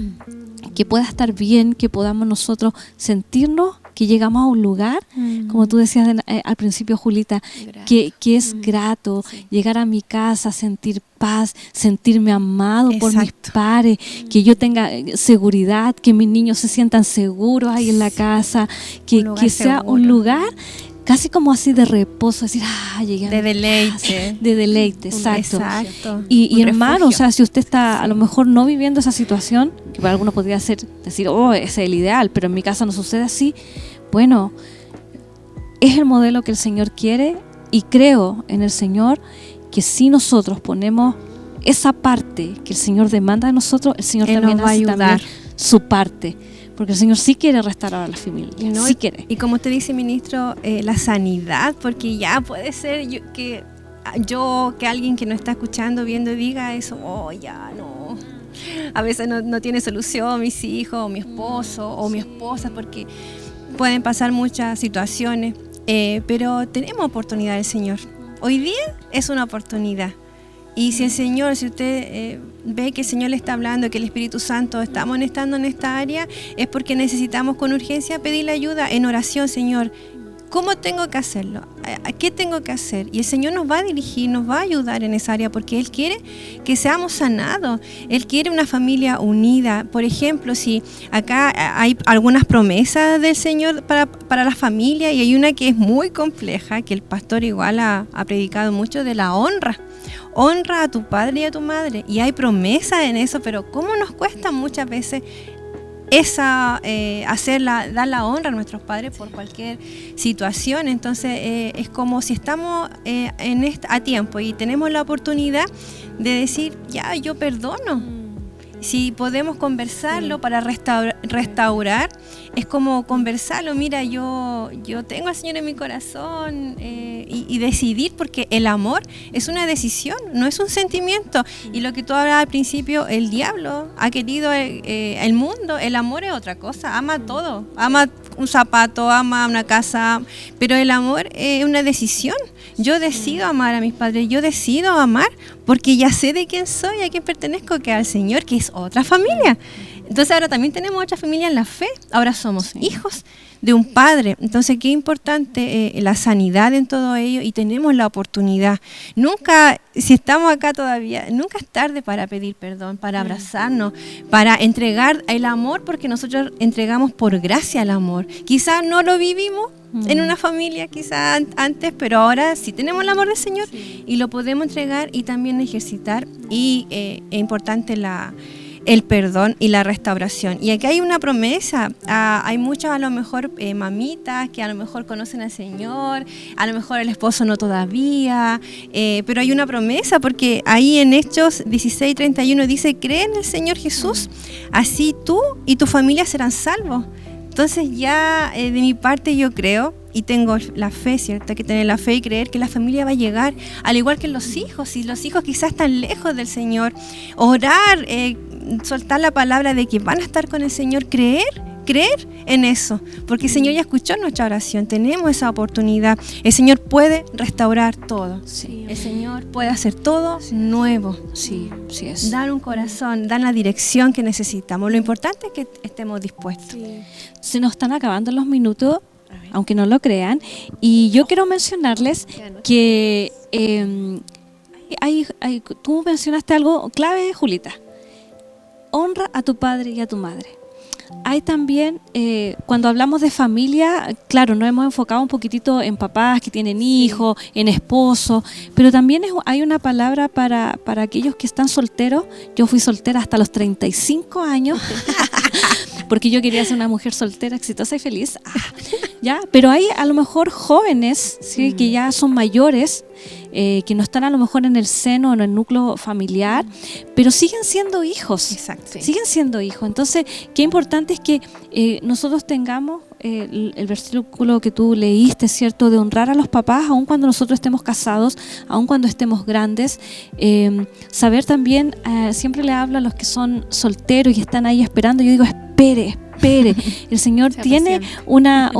Speaker 1: pueda estar bien, que podamos nosotros sentirnos que llegamos a un lugar, como tú decías al principio, Julita, que es grato, llegar a mi casa, sentir paz, sentirme amado por mis padres, que yo tenga seguridad, que mis niños se sientan seguros ahí en la casa, que sea seguro. Un lugar casi como así de reposo, decir, llegué a
Speaker 3: de deleite.
Speaker 1: De deleite, exacto. Y hermano,
Speaker 3: refugio.
Speaker 1: o sea, si usted está a lo mejor no viviendo esa situación, que para algunos podría ser, decir, ese es el ideal, pero en mi casa no sucede así, bueno, es el modelo que el Señor quiere y creo en el Señor que si nosotros ponemos esa parte que el Señor demanda de nosotros, el Señor también
Speaker 3: nos va a ayudar.
Speaker 1: también su parte. Porque el Señor sí quiere restaurar a la familia,
Speaker 3: ¿no?
Speaker 1: sí quiere.
Speaker 3: Y como usted dice, ministro, la sanidad, porque ya puede ser que alguien que no está escuchando, viendo, diga eso, ya no. A veces no tiene solución mis hijos, o mi esposo, o mi esposa, porque pueden pasar muchas situaciones, pero tenemos oportunidad del Señor. Hoy día es una oportunidad. Y si usted ve que el Señor le está hablando, que el Espíritu Santo está amonestando en esta área, es porque necesitamos con urgencia pedirle ayuda en oración, Señor. ¿Cómo tengo que hacerlo? ¿A qué tengo que hacer? Y el Señor nos va a dirigir, nos va a ayudar en esa área, porque Él quiere que seamos sanados. Él quiere una familia unida. Por ejemplo, si acá hay algunas promesas del Señor para la familia, y hay una que es muy compleja, que el pastor igual ha predicado mucho, de la honra. Honra a tu padre y a tu madre. Y hay promesas en eso, pero ¿cómo nos cuesta muchas veces dar la honra a nuestros padres por cualquier situación? Entonces es como si estamos a tiempo y tenemos la oportunidad de decir, ya, yo perdono. Si podemos conversarlo para restaurar, es como conversarlo. Mira, yo tengo al Señor en mi corazón, y decidir, porque el amor es una decisión, no es un sentimiento. Y lo que tú hablabas al principio, el diablo ha querido el mundo. El amor es otra cosa, ama todo, ama un zapato, ama una casa, pero el amor es una decisión. Yo decido amar a mis padres, yo decido amar porque ya sé de quién soy, a quién pertenezco, que al Señor, que es otra familia. Entonces ahora también tenemos otra familia en la fe, ahora somos hijos de un padre. Entonces qué importante la sanidad en todo ello, y tenemos la oportunidad. Nunca, si estamos acá todavía, nunca es tarde para pedir perdón, para abrazarnos, para entregar el amor, porque nosotros entregamos por gracia el amor. Quizás no lo vivimos en una familia, quizás antes, pero ahora sí tenemos el amor del Señor y lo podemos entregar y también ejercitar. Y es importante el perdón y la restauración. Y aquí hay una promesa. Hay muchas, a lo mejor, mamitas que a lo mejor conocen al Señor, a lo mejor el esposo no todavía, pero hay una promesa, porque ahí en Hechos 16:31 dice: cree en el Señor Jesús, así tú y tu familia serán salvos. Entonces ya de mi parte yo creo y tengo la fe, ¿cierto? Hay que tener la fe y creer que la familia va a llegar, al igual que los hijos. Si los hijos quizás están lejos del Señor, orar, soltar la palabra de que van a estar con el Señor, creer en eso, porque el Señor ya escuchó nuestra oración, tenemos esa oportunidad. El Señor puede restaurar todo, el Señor puede hacer todo nuevo,
Speaker 1: sí es.
Speaker 3: Dar un corazón, dar la dirección que necesitamos. Lo importante es que estemos dispuestos.
Speaker 1: Se nos están acabando los minutos, aunque no lo crean, y yo quiero mencionarles que tú mencionaste algo clave, Julita: honra a tu padre y a tu madre. Hay también, cuando hablamos de familia, claro, nos hemos enfocado un poquitito en papás que tienen hijos, en esposos, pero también hay una palabra para aquellos que están solteros. Yo fui soltera hasta los 35 años, porque yo quería ser una mujer soltera, exitosa y feliz. ¿Ya? Pero hay a lo mejor jóvenes, ¿sí? que ya son mayores, que no están a lo mejor en el seno o en el núcleo familiar, pero siguen siendo hijos.
Speaker 3: Exacto.
Speaker 1: Siguen siendo hijos. Entonces, qué importante es que nosotros tengamos el versículo que tú leíste, ¿cierto? De honrar a los papás, aun cuando nosotros estemos casados, aun cuando estemos grandes. Saber también, siempre le hablo a los que son solteros y están ahí esperando. Yo digo, espere. El Señor tiene una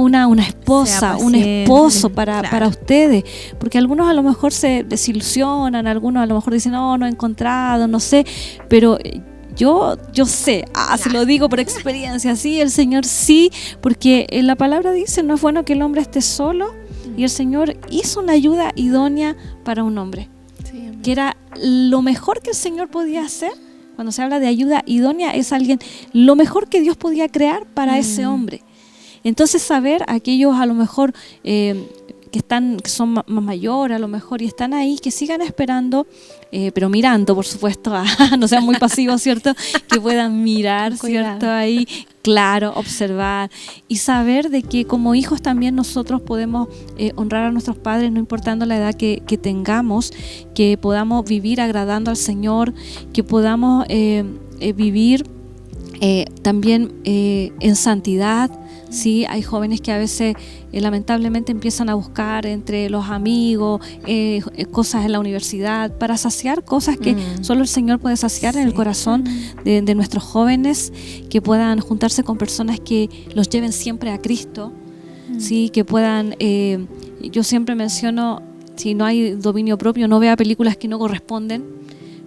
Speaker 1: esposa, un esposo para ustedes, porque algunos a lo mejor se desilusionan, algunos a lo mejor dicen, no he encontrado, no sé, pero yo sé, se lo digo por experiencia, sí, el Señor sí, porque la palabra dice, no es bueno que el hombre esté solo, y el Señor hizo una ayuda idónea para un hombre, que era lo mejor que el Señor podía hacer. Cuando se habla de ayuda idónea, es alguien, lo mejor que Dios podía crear para ese hombre. Entonces saber, aquellos a lo mejor que son más mayores a lo mejor y están ahí, que sigan esperando, pero mirando, por supuesto, no sean muy pasivos, ¿cierto? Que puedan mirar, ¿cierto? Ahí, claro, observar y saber de que como hijos también nosotros podemos honrar a nuestros padres, no importando la edad que tengamos, que podamos vivir agradando al Señor, que podamos vivir también en santidad. Sí, hay jóvenes que a veces lamentablemente empiezan a buscar entre los amigos cosas en la universidad para saciar cosas que solo el Señor puede saciar en el corazón de nuestros jóvenes, que puedan juntarse con personas que los lleven siempre a Cristo, sí, que puedan, yo siempre menciono, si no hay dominio propio, no vea películas que no corresponden,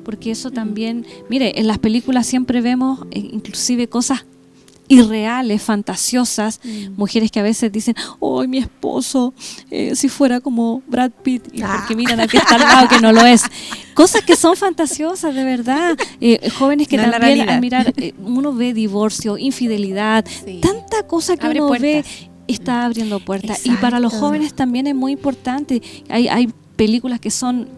Speaker 1: porque eso también, mire, en las películas siempre vemos inclusive cosas irreales, fantasiosas, mujeres que a veces dicen, ¡ay, mi esposo, si fuera como Brad Pitt! Y porque miran al que está al lado que no lo es. Cosas que son fantasiosas, de verdad. Jóvenes que no también, al mirar, uno ve divorcio, infidelidad, tanta cosa que uno ve, está abriendo puertas. Exacto. Y para los jóvenes también es muy importante. Hay películas que son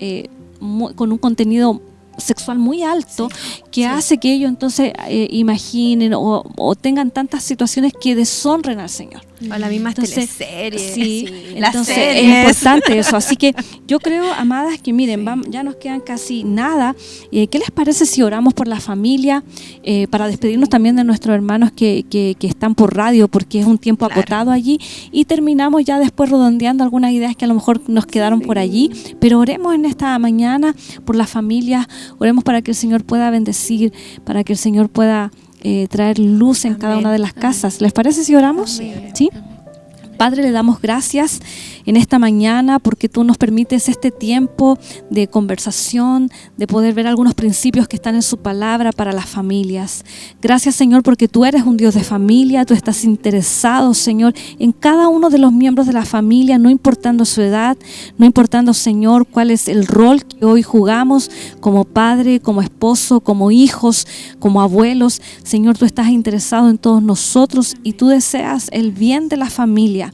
Speaker 1: con un contenido sexual muy alto, que hace que ellos entonces imaginen o tengan tantas situaciones que deshonren al Señor.
Speaker 3: O las mismas teleseries.
Speaker 1: Entonces es importante eso. Así que yo creo, amadas, que miren, ya nos quedan casi nada. ¿Qué les parece si oramos por la familia? Para despedirnos también de nuestros hermanos que están por radio, porque es un tiempo acotado allí. Y terminamos ya después redondeando algunas ideas que a lo mejor nos quedaron por allí. Pero oremos en esta mañana por las familias. Oremos para que el Señor pueda bendecir, para que el Señor pueda traer luz en cada una de las casas. ¿Les parece si oramos? ¿Sí? Padre, le damos gracias en esta mañana porque tú nos permites este tiempo de conversación, de poder ver algunos principios que están en su palabra para las familias. Gracias, Señor, porque tú eres un Dios de familia, tú estás interesado, Señor, en cada uno de los miembros de la familia, no importando su edad, no importando, Señor, cuál es el rol que hoy jugamos como padre, como esposo, como hijos, como abuelos. Señor, tú estás interesado en todos nosotros y tú deseas el bien de la familia.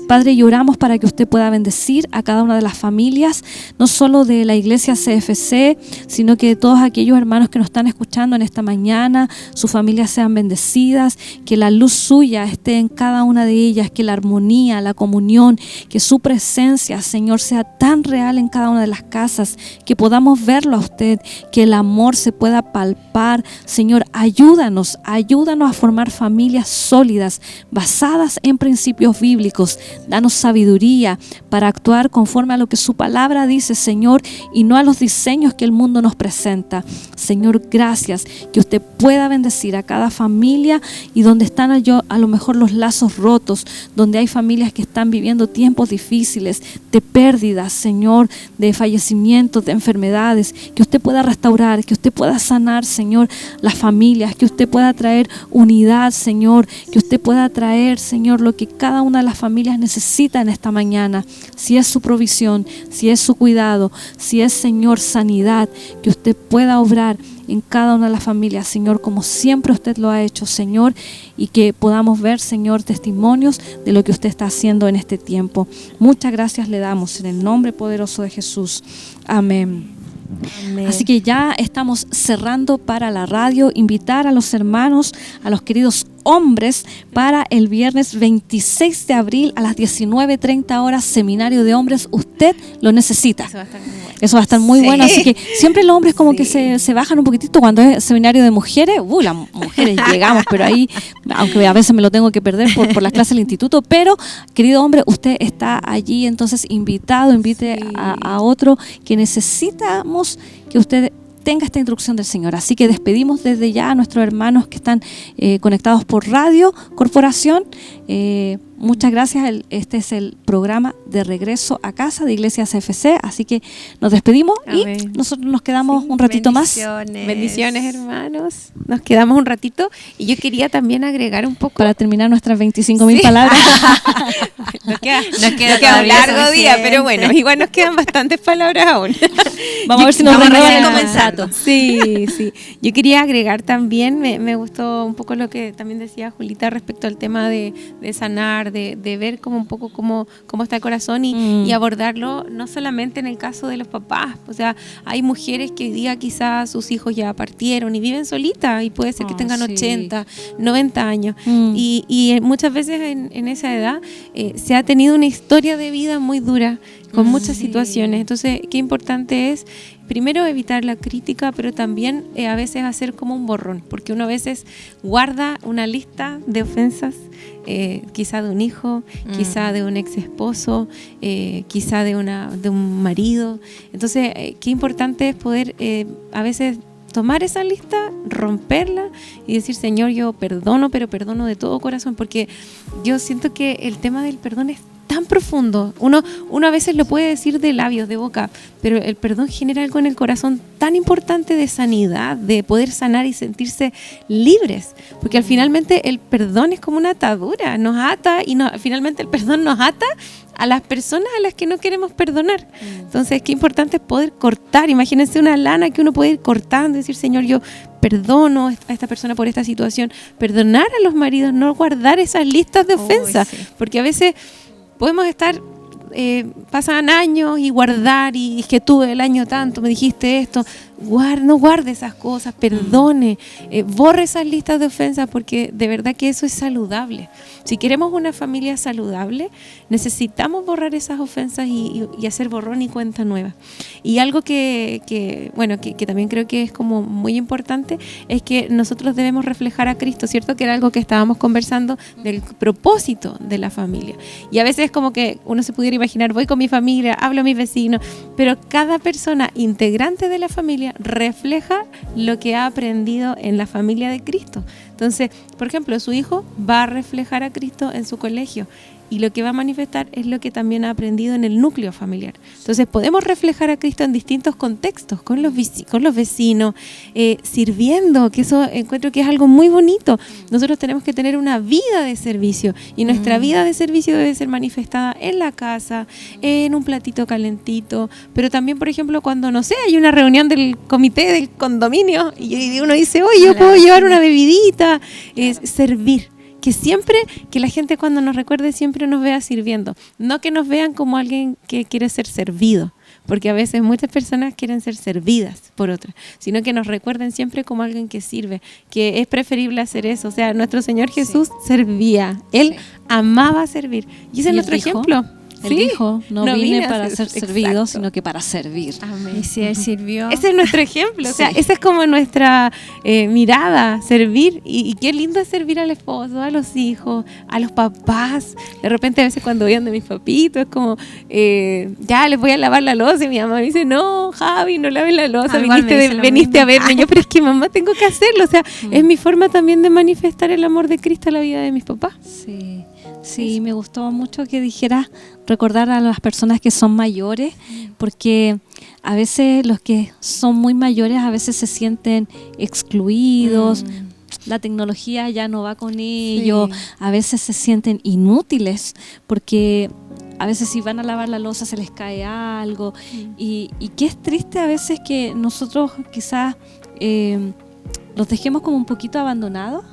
Speaker 1: Padre, y oramos para que usted pueda bendecir a cada una de las familias, no solo de la iglesia CFC, sino que de todos aquellos hermanos que nos están escuchando en esta mañana, sus familias sean bendecidas, que la luz suya esté en cada una de ellas, que la armonía, la comunión, que su presencia, Señor, sea tan real en cada una de las casas, que podamos verlo a usted, que el amor se pueda palpar. Señor, ayúdanos a formar familias sólidas, basadas en principios bíblicos. Danos sabiduría para actuar conforme a lo que su palabra dice, Señor, y no a los diseños que el mundo nos presenta. Señor, gracias, que usted pueda bendecir a cada familia y donde están a lo mejor los lazos rotos, donde hay familias que están viviendo tiempos difíciles, de pérdidas, Señor, de fallecimientos, de enfermedades, que usted pueda restaurar, que usted pueda sanar, Señor, las familias, que usted pueda traer unidad, Señor, que usted pueda traer, Señor, lo que cada una de las familias necesita en esta mañana, si es su provisión, si es su cuidado, si es, Señor, sanidad, que usted pueda obrar en cada una de las familias, Señor, como siempre usted lo ha hecho, Señor, y que podamos ver, Señor, testimonios de lo que usted está haciendo en este tiempo. Muchas gracias le damos en el nombre poderoso de Jesús. Amén. Amén. Así que ya estamos cerrando para la radio. Invitar a los hermanos, a los queridos hombres para el viernes 26 de abril a las 19:30 horas, seminario de hombres. Usted lo necesita.
Speaker 2: Eso va a estar muy bueno.
Speaker 1: Eso va a estar muy
Speaker 3: Sí.
Speaker 1: bueno, así que siempre los hombres como
Speaker 2: Sí.
Speaker 1: que se bajan un poquitito cuando es seminario de mujeres. Las mujeres llegamos, pero ahí, aunque a veces me lo tengo que perder por las clases del instituto, pero querido hombre, usted está allí, entonces invitado, invite
Speaker 2: Sí.
Speaker 1: a otro, que necesitamos que usted tenga esta instrucción del Señor. Así que despedimos desde ya a nuestros hermanos que están conectados por Radio Corporación. Muchas gracias. Este es el programa de regreso a casa de Iglesia CFC. Así que nos despedimos y
Speaker 2: Amén.
Speaker 1: nosotros nos quedamos un ratito más.
Speaker 2: Bendiciones, hermanos. Nos quedamos un ratito y yo quería también agregar un poco
Speaker 1: Para terminar nuestras 25.000
Speaker 2: Sí.
Speaker 1: palabras.
Speaker 2: Nos queda un
Speaker 3: todavía
Speaker 2: largo día,
Speaker 3: suficiente.
Speaker 2: pero bueno, igual nos quedan bastantes palabras aún.
Speaker 1: Vamos a ver si nos
Speaker 3: Vamos
Speaker 1: renuevan
Speaker 3: recién
Speaker 1: el
Speaker 3: comenzando.
Speaker 1: contrato.
Speaker 2: Sí, sí. Yo quería agregar también, me gustó un poco lo que también decía Julita respecto al tema de sanar, de ver como un poco cómo está el corazón y abordarlo no solamente en el caso de los papás. O sea, hay mujeres que hoy día quizás sus hijos ya partieron y viven solitas y puede ser que tengan
Speaker 1: sí.
Speaker 2: 80, 90 años. Y muchas veces en esa edad se ha tenido una historia de vida muy dura con muchas situaciones. Entonces, qué importante es primero evitar la crítica, pero también a veces hacer como un borrón, porque uno a veces guarda una lista de ofensas, quizá de un hijo, quizá de un ex esposo, quizá de un marido. Entonces, qué importante es poder a veces tomar esa lista, romperla y decir, Señor, yo perdono, pero perdono de todo corazón, porque yo siento que el tema del perdón es tan profundo. Uno a veces lo puede decir de labios, de boca, pero el perdón genera algo en el corazón tan importante de sanidad, de poder sanar y sentirse libres, porque al finalmente el perdón es como una atadura, nos ata y finalmente el perdón nos ata a las personas a las que no queremos perdonar. Entonces, qué importante es poder cortar. Imagínense una lana que uno puede ir cortando y decir, Señor, yo perdono a esta persona por esta situación. Perdonar a los maridos, no guardar esas listas de ofensas,
Speaker 3: sí.
Speaker 2: porque a veces podemos estar, pasan años y guardar, y es que tú el año tanto me dijiste esto. No guarde esas cosas, perdone, borre esas listas de ofensas, porque de verdad que eso es saludable. Si queremos una familia saludable, necesitamos borrar esas ofensas y hacer borrón y cuenta nueva. Y algo que también creo que es como muy importante es que nosotros debemos reflejar a Cristo, ¿cierto? Que era algo que estábamos conversando del propósito de la familia. Y a veces es como que uno se pudiera imaginar, voy con mi familia, hablo a mis vecinos, pero cada persona integrante de la familia refleja lo que ha aprendido en la familia de Cristo. Entonces, por ejemplo, su hijo va a reflejar a Cristo en su colegio, y lo que va a manifestar es lo que también ha aprendido en el núcleo familiar. Entonces podemos reflejar a Cristo en distintos contextos, con los vecinos, sirviendo, que eso encuentro que es algo muy bonito. Nosotros tenemos que tener una vida de servicio, y nuestra vida de servicio debe ser manifestada en la casa, en un platito calentito, pero también, por ejemplo, cuando, no sé, hay una reunión del comité del condominio y uno dice, oye, yo puedo llevar una bebidita, servir. Que la gente cuando nos recuerde siempre nos vea sirviendo, no que nos vean como alguien que quiere ser servido, porque a veces muchas personas quieren ser servidas por otras, sino que nos recuerden siempre como alguien que sirve, que es preferible hacer eso. O sea, nuestro Señor Jesús servía, Él amaba servir, y ese es nuestro ejemplo.
Speaker 1: Él dijo, no vine para ser servido,
Speaker 2: exacto,
Speaker 1: sino que para servir.
Speaker 2: Amén.
Speaker 3: Y si Él sirvió.
Speaker 2: Ese es nuestro ejemplo, o sea, esa es como nuestra mirada, servir, y qué lindo es servir al esposo, a los hijos, a los papás. De repente a veces cuando voy donde mis papitos es como, ya les voy a lavar la loza, y mi mamá me dice, no, Javi, no laves la loza, viniste a verme. Yo, pero es que mamá, tengo que hacerlo, o sea, es mi forma también de manifestar el amor de Cristo a la vida de mis papás.
Speaker 1: Sí, me gustó mucho que dijeras recordar a las personas que son mayores, porque a veces los que son muy mayores a veces se sienten excluidos, la tecnología ya no va con ellos, a veces se sienten inútiles, porque a veces si van a lavar la loza se les cae algo, y que es triste a veces que nosotros quizás los dejemos como un poquito abandonados,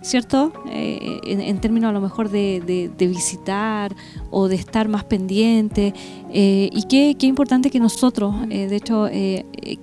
Speaker 1: ¿cierto? En términos a lo mejor de visitar o de estar más pendiente. Y qué importante que nosotros, de hecho,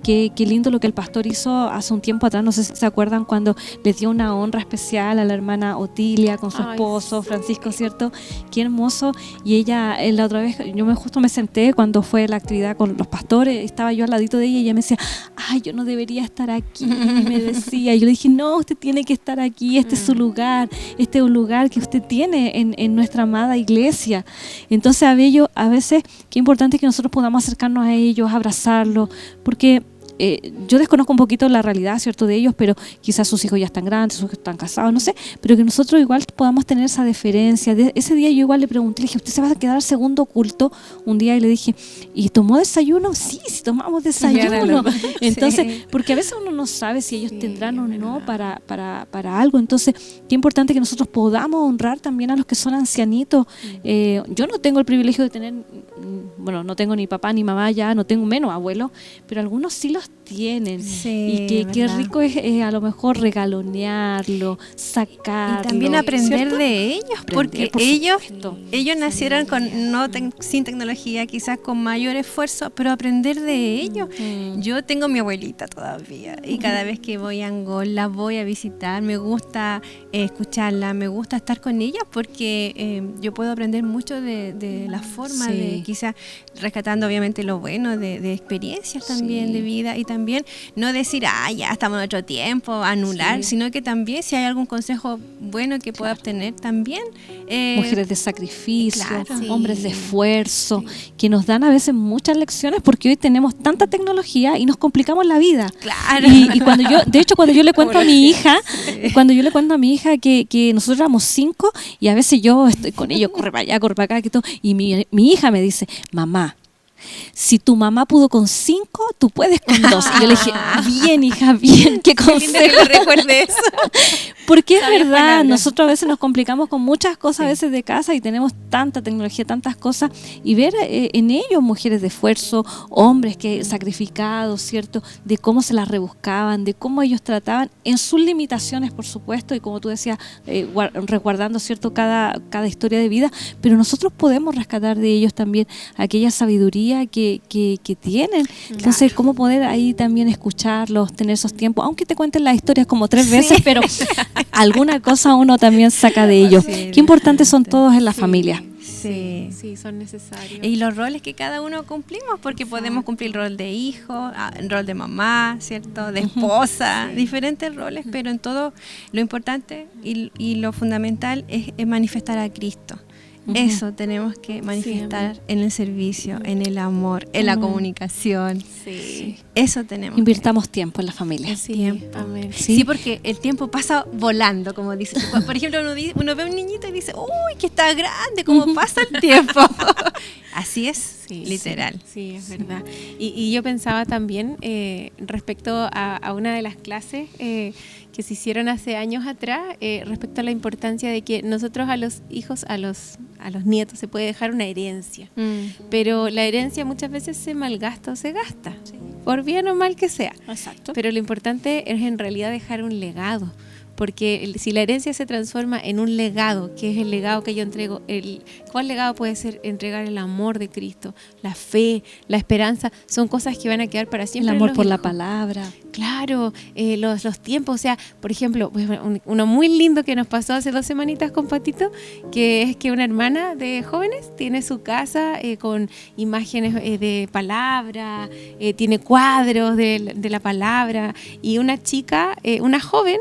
Speaker 1: qué lindo lo que el pastor hizo hace un tiempo atrás, no sé si se acuerdan, cuando les dio una honra especial a la hermana Otilia con su esposo Francisco, ¿cierto? Qué hermoso. Y ella, la otra vez, justo me senté cuando fue la actividad con los pastores, estaba yo al ladito de ella y ella me decía, ay, yo no debería estar aquí, me decía. Y yo le dije, no, usted tiene que estar aquí, este es su lugar, este es un lugar que usted tiene en nuestra amada iglesia. Entonces a veces, qué importante que nosotros podamos acercarnos a ellos, abrazarlos, porque yo desconozco un poquito la realidad, ¿cierto?, de ellos, pero quizás sus hijos ya están grandes, sus hijos están casados, no sé, pero que nosotros igual podamos tener esa deferencia. Ese día yo igual le pregunté, le dije, ¿usted se va a quedar al segundo culto? Un día y le dije, ¿y tomó desayuno? Sí tomamos desayuno. Entonces, porque a veces uno no sabe si ellos tendrán o no para algo. Entonces, qué importante que nosotros podamos honrar también a los que son ancianitos. Yo no tengo el privilegio de tener, no tengo ni papá ni mamá ya, no tengo menos abuelos, pero algunos sí los tienen.
Speaker 3: Sí,
Speaker 1: y qué rico es a lo mejor regalonearlo, sacarlo.
Speaker 3: Y también aprender,
Speaker 1: ¿cierto?,
Speaker 3: de ellos, porque ellos nacieron sin tecnología, quizás con mayor esfuerzo, pero aprender de ellos. Yo tengo mi abuelita todavía y cada vez que voy a Angola, voy a visitar, me gusta escucharla, me gusta estar con ella, porque yo puedo aprender mucho de la forma de, quizás rescatando obviamente lo bueno de experiencias también de vida, y también no decir, ya estamos en otro tiempo, anular, sino que también si hay algún consejo bueno que pueda obtener también.
Speaker 1: Mujeres de sacrificio, hombres de esfuerzo, que nos dan a veces muchas lecciones, porque hoy tenemos tanta tecnología y nos complicamos la vida.
Speaker 3: Claro.
Speaker 1: Y cuando yo le cuento a mi hija, que nosotros éramos 5 y a veces yo estoy con ellos, corre para allá, corre para acá, y mi hija me dice, mamá, si tu mamá pudo con 5, tú puedes con 2. Y yo le dije, bien, hija, bien, qué consejo.
Speaker 3: Qué lindo que recuerde eso.
Speaker 1: Porque es verdad, nosotros a veces nos complicamos con muchas cosas a veces de casa y tenemos tanta tecnología, tantas cosas, y ver en ellos mujeres de esfuerzo, hombres que sacrificados, ¿cierto?, de cómo se las rebuscaban, de cómo ellos trataban en sus limitaciones, por supuesto, y como tú decías, resguardando, ¿cierto?, cada historia de vida, pero nosotros podemos rescatar de ellos también aquella sabiduría que tienen. Entonces, cómo poder ahí también escucharlos, tener esos tiempos, aunque te cuenten las historias como 3 veces, pero alguna cosa uno también saca de ellos. Qué importantes son todos en la familia.
Speaker 2: Sí, son necesarios.
Speaker 3: Y los roles que cada uno cumplimos, porque podemos cumplir el rol de hijo, el rol de mamá, ¿cierto?, de esposa, diferentes roles, pero en todo lo importante y lo fundamental es manifestar a Cristo. Eso tenemos que manifestar en el servicio, en el amor, en la comunicación. Eso tenemos.
Speaker 1: Invirtamos tiempo en la familia.
Speaker 2: Amén.
Speaker 3: Sí, porque el tiempo pasa volando, como dice. Por ejemplo, uno ve a un niñito y dice, uy, que está grande, cómo pasa el tiempo. Así es, literal.
Speaker 2: Sí, es verdad. Y yo pensaba también respecto a una de las clases que se hicieron hace años atrás, respecto a la importancia de que nosotros a los hijos, a los nietos se puede dejar una herencia, pero la herencia muchas veces se malgasta o se gasta, por bien o mal que sea.
Speaker 1: Exacto.
Speaker 2: Pero lo importante es en realidad dejar un legado, porque si la herencia se transforma en un legado, que es el legado que yo entrego, ¿cuál legado puede ser? Entregar el amor de Cristo, la fe, la esperanza, son cosas que van a quedar para siempre.
Speaker 1: El amor por la palabra.
Speaker 2: Claro, los tiempos, o sea, por ejemplo, uno muy lindo que nos pasó hace 2 semanitas con Patito, que es que una hermana de jóvenes tiene su casa con imágenes de palabra, tiene cuadros de la palabra, y una chica, una joven,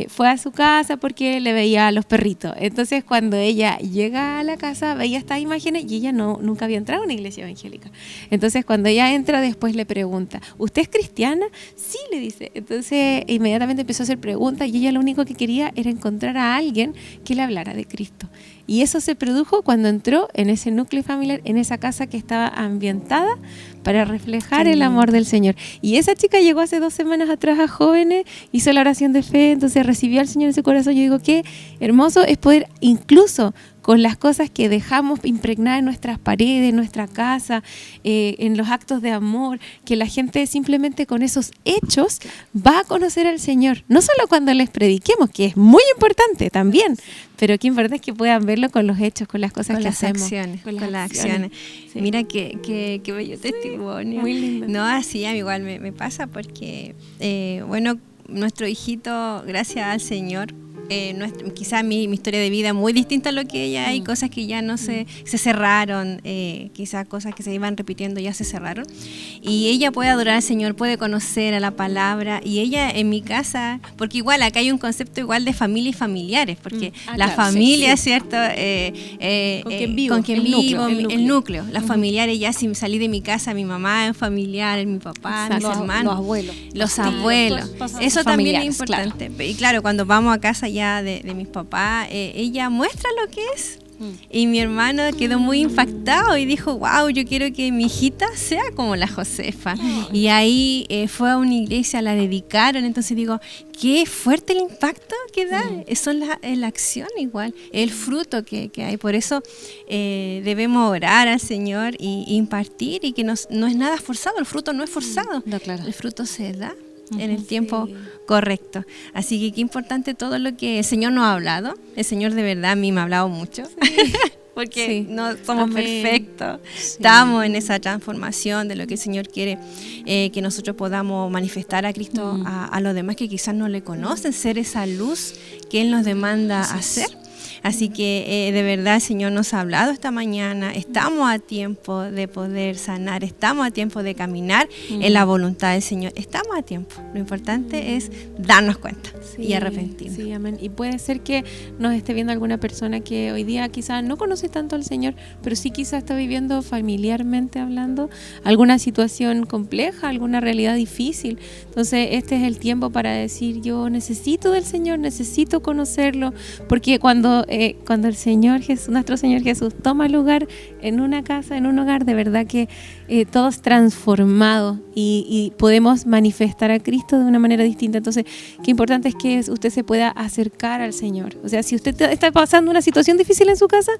Speaker 2: fue a su casa porque le veía a los perritos. Entonces, cuando ella llega a la casa, veía estas imágenes y ella nunca había entrado a una iglesia evangélica. Entonces, cuando ella entra, después le pregunta, ¿usted es cristiana? Sí, le dice. Entonces, inmediatamente empezó a hacer preguntas y ella lo único que quería era encontrar a alguien que le hablara de Cristo. Y eso se produjo cuando entró en ese núcleo familiar, en esa casa que estaba ambientada para reflejar el amor del Señor. Y esa chica llegó hace 2 semanas atrás a jóvenes, hizo la oración de fe, entonces recibió al Señor en su corazón. Yo digo, qué hermoso es poder incluso con las cosas que dejamos impregnadas en nuestras paredes, en nuestra casa, en los actos de amor, que la gente simplemente con esos hechos va a conocer al Señor. No solo cuando les prediquemos, que es muy importante también, pero qué importante es que puedan verlo con los hechos, con las cosas
Speaker 3: con
Speaker 2: que
Speaker 3: las
Speaker 2: hacemos.
Speaker 3: Con las acciones. Sí. Mira qué bello testimonio.
Speaker 2: Muy lindo.
Speaker 3: No, así a mí igual me pasa porque, bueno, nuestro hijito, gracias al Señor, quizás mi historia de vida muy distinta a lo que ella, hay cosas que ya no se cerraron, quizás cosas que se iban repitiendo ya se cerraron, y ella puede adorar al Señor, puede conocer a la palabra, y ella en mi casa, porque igual acá hay un concepto igual de familia y familiares, porque la
Speaker 1: claro,
Speaker 3: familia,
Speaker 1: sí.
Speaker 3: ¿cierto?
Speaker 2: Con quien vivo,
Speaker 3: el núcleo, la familiares, ya si salí de mi casa, mi mamá es familiar, mi papá, mis hermanos, los abuelos, eso también es importante, claro. Y claro, cuando vamos a casa ya de mis papás, ella muestra lo que es. Y mi hermano quedó muy impactado y dijo, wow, yo quiero que mi hijita sea como la Josefa. Y ahí fue a una iglesia, la dedicaron, entonces digo, qué fuerte el impacto que da. Eso es la acción igual, el fruto que hay. Por eso debemos orar al Señor y impartir, y que no es nada forzado, el fruto no es forzado,
Speaker 1: No, claro.
Speaker 3: El fruto se da en el tiempo correcto. Así que qué importante todo lo que el Señor nos ha hablado. El Señor de verdad a mí me ha hablado mucho. Porque no somos perfectos. Estamos en esa transformación de lo que el Señor quiere que nosotros podamos manifestar a Cristo a los demás que quizás no le conocen, ser esa luz que Él nos demanda hacer. Así que de verdad el Señor nos ha hablado esta mañana, estamos a tiempo de poder sanar, estamos a tiempo de caminar en la voluntad del Señor, estamos a tiempo. Lo importante es darnos cuenta y arrepentirnos.
Speaker 2: Sí, amén. Y puede ser que nos esté viendo alguna persona que hoy día quizás no conoce tanto al Señor, pero sí quizás está viviendo familiarmente hablando alguna situación compleja, alguna realidad difícil. Entonces este es el tiempo para decir, yo necesito del Señor, necesito conocerlo, porque cuando el Señor Jesús, nuestro Señor Jesús, toma lugar en una casa, en un hogar, de verdad que todo es transformado y podemos manifestar a Cristo de una manera distinta. Entonces, qué importante es que usted se pueda acercar al Señor. O sea, si usted está pasando una situación difícil en su casa,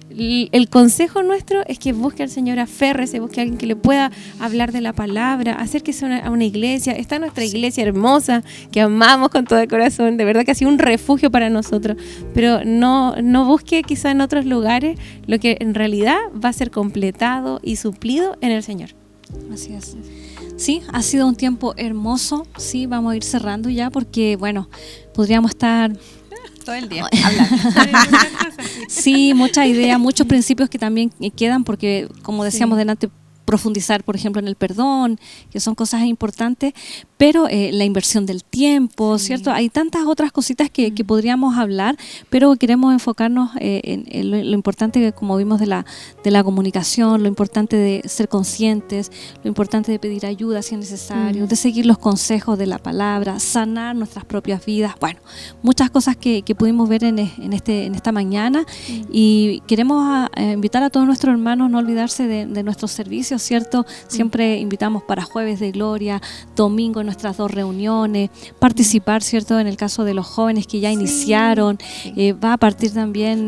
Speaker 2: el consejo nuestro es que busque al Señor, aférrese, busque a alguien que le pueda hablar de la palabra, acérquese a una iglesia. Está nuestra iglesia hermosa, que amamos con todo el corazón, de verdad que ha sido un refugio para nosotros, pero no busque quizá en otros lugares lo que en realidad va a ser completado y suplido en el Señor.
Speaker 1: Así es. Sí, ha sido un tiempo hermoso. Sí, vamos a ir cerrando ya porque, bueno, podríamos estar
Speaker 3: todo el día hablando.
Speaker 1: Sí, muchas ideas, muchos principios que también quedan porque, como decíamos delante, profundizar, por ejemplo, en el perdón, que son cosas importantes, pero la inversión del tiempo, ¿cierto? Hay tantas otras cositas que podríamos hablar, pero queremos enfocarnos en lo importante, como vimos, de la comunicación, lo importante de ser conscientes, lo importante de pedir ayuda si es necesario, de seguir los consejos de la palabra, sanar nuestras propias vidas. Bueno, muchas cosas que pudimos ver en esta mañana, y queremos invitar a todos nuestros hermanos a no olvidarse de nuestros servicios, ¿cierto? Siempre invitamos para Jueves de Gloria, domingo en nuestras 2 reuniones, participar, ¿cierto? En el caso de los jóvenes que ya iniciaron, va a partir también,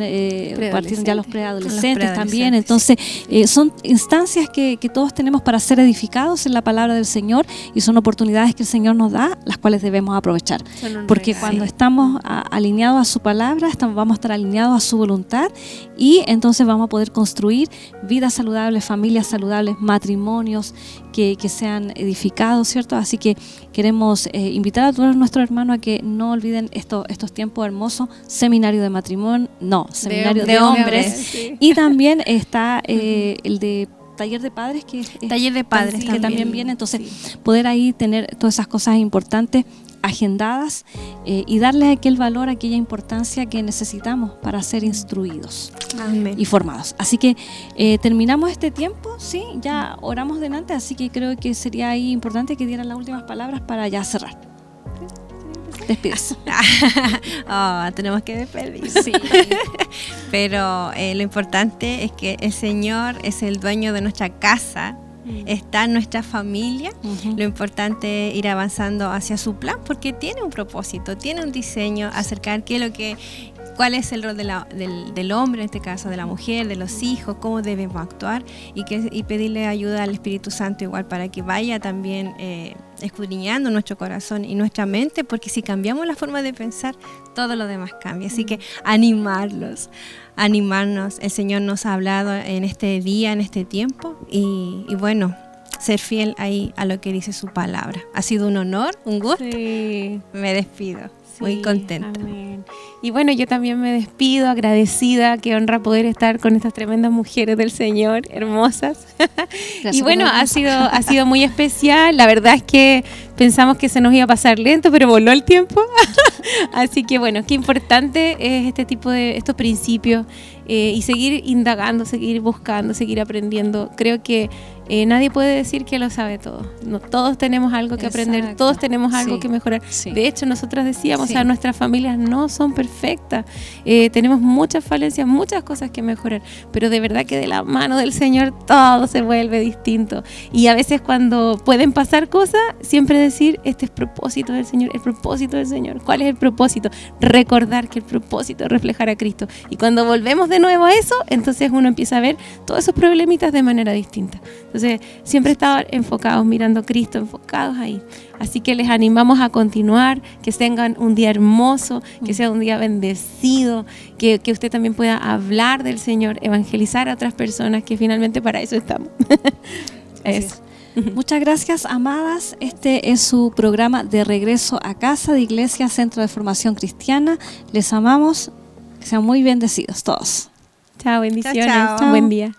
Speaker 1: partir ya los preadolescentes también. Entonces, son instancias que todos tenemos para ser edificados en la palabra del Señor, y son oportunidades que el Señor nos da, las cuales debemos aprovechar. Porque cuando estamos alineados a su palabra, vamos a estar alineados a su voluntad, y entonces vamos a poder construir vidas saludables, familias saludables, matrimonios que sean edificados, ¿cierto? Así que queremos invitar a todos nuestros hermanos a que no olviden estos tiempos hermosos. Seminario de matrimonio, seminario de hombres. Sí. Y también está el de taller de padres,
Speaker 3: taller de padres
Speaker 1: que también viene. Entonces, poder ahí tener todas esas cosas importantes agendadas, y darle aquel valor, aquella importancia que necesitamos para ser instruidos.
Speaker 3: Amén.
Speaker 1: Y formados. Así que terminamos este tiempo, sí, ya oramos delante, así que creo que sería ahí importante que dieran las últimas palabras para ya cerrar. Despídase.
Speaker 3: Tenemos que despedir. Sí. Pero lo importante es que el Señor es el dueño de nuestra casa, está en nuestra familia. Lo importante es ir avanzando hacia su plan, porque tiene un propósito, tiene un diseño, acercar qué es lo que cuál es el rol del hombre, en este caso de la mujer, de los hijos, cómo debemos actuar y pedirle ayuda al Espíritu Santo igual para que vaya también escudriñando nuestro corazón y nuestra mente, porque si cambiamos la forma de pensar, todo lo demás cambia. Así que animarnos. El Señor nos ha hablado en este día, en este tiempo y bueno, ser fiel ahí a lo que dice su palabra. Ha sido un honor, un gusto.
Speaker 2: Sí.
Speaker 3: Me despido. Muy contenta.
Speaker 2: Amén. Y bueno, yo también me despido, agradecida, qué honra poder estar con estas tremendas mujeres del Señor, hermosas. Y bueno, ha sido muy especial. La verdad es que pensamos que se nos iba a pasar lento, pero voló el tiempo. Así que bueno, qué importante es este tipo de estos principios y seguir indagando, seguir buscando, seguir aprendiendo. Creo que nadie puede decir que lo sabe todo. No, todos tenemos algo que aprender, todos tenemos algo que mejorar. Sí. De hecho, nosotras decíamos, nuestras familias no son perfectas. Tenemos muchas falencias, muchas cosas que mejorar, pero de verdad que de la mano del Señor todo se vuelve distinto. Y a veces cuando pueden pasar cosas, siempre decir, este es propósito del Señor, el propósito del Señor. ¿Cuál es el propósito? Recordar que el propósito es reflejar a Cristo. Y cuando volvemos de nuevo a eso, entonces uno empieza a ver todos esos problemitas de manera distinta. Entonces, siempre estaba enfocados, mirando a Cristo, enfocados ahí. Así que les animamos a continuar, que tengan un día hermoso, que sea un día bendecido, que usted también pueda hablar del Señor, evangelizar a otras personas, que finalmente para eso estamos. Eso.
Speaker 1: Muchas gracias, amadas. Este es su programa de regreso a casa de Iglesia Centro de Formación Cristiana. Les amamos. Que sean muy bendecidos todos.
Speaker 2: Chao, bendiciones.
Speaker 3: Chao.
Speaker 2: Buen día.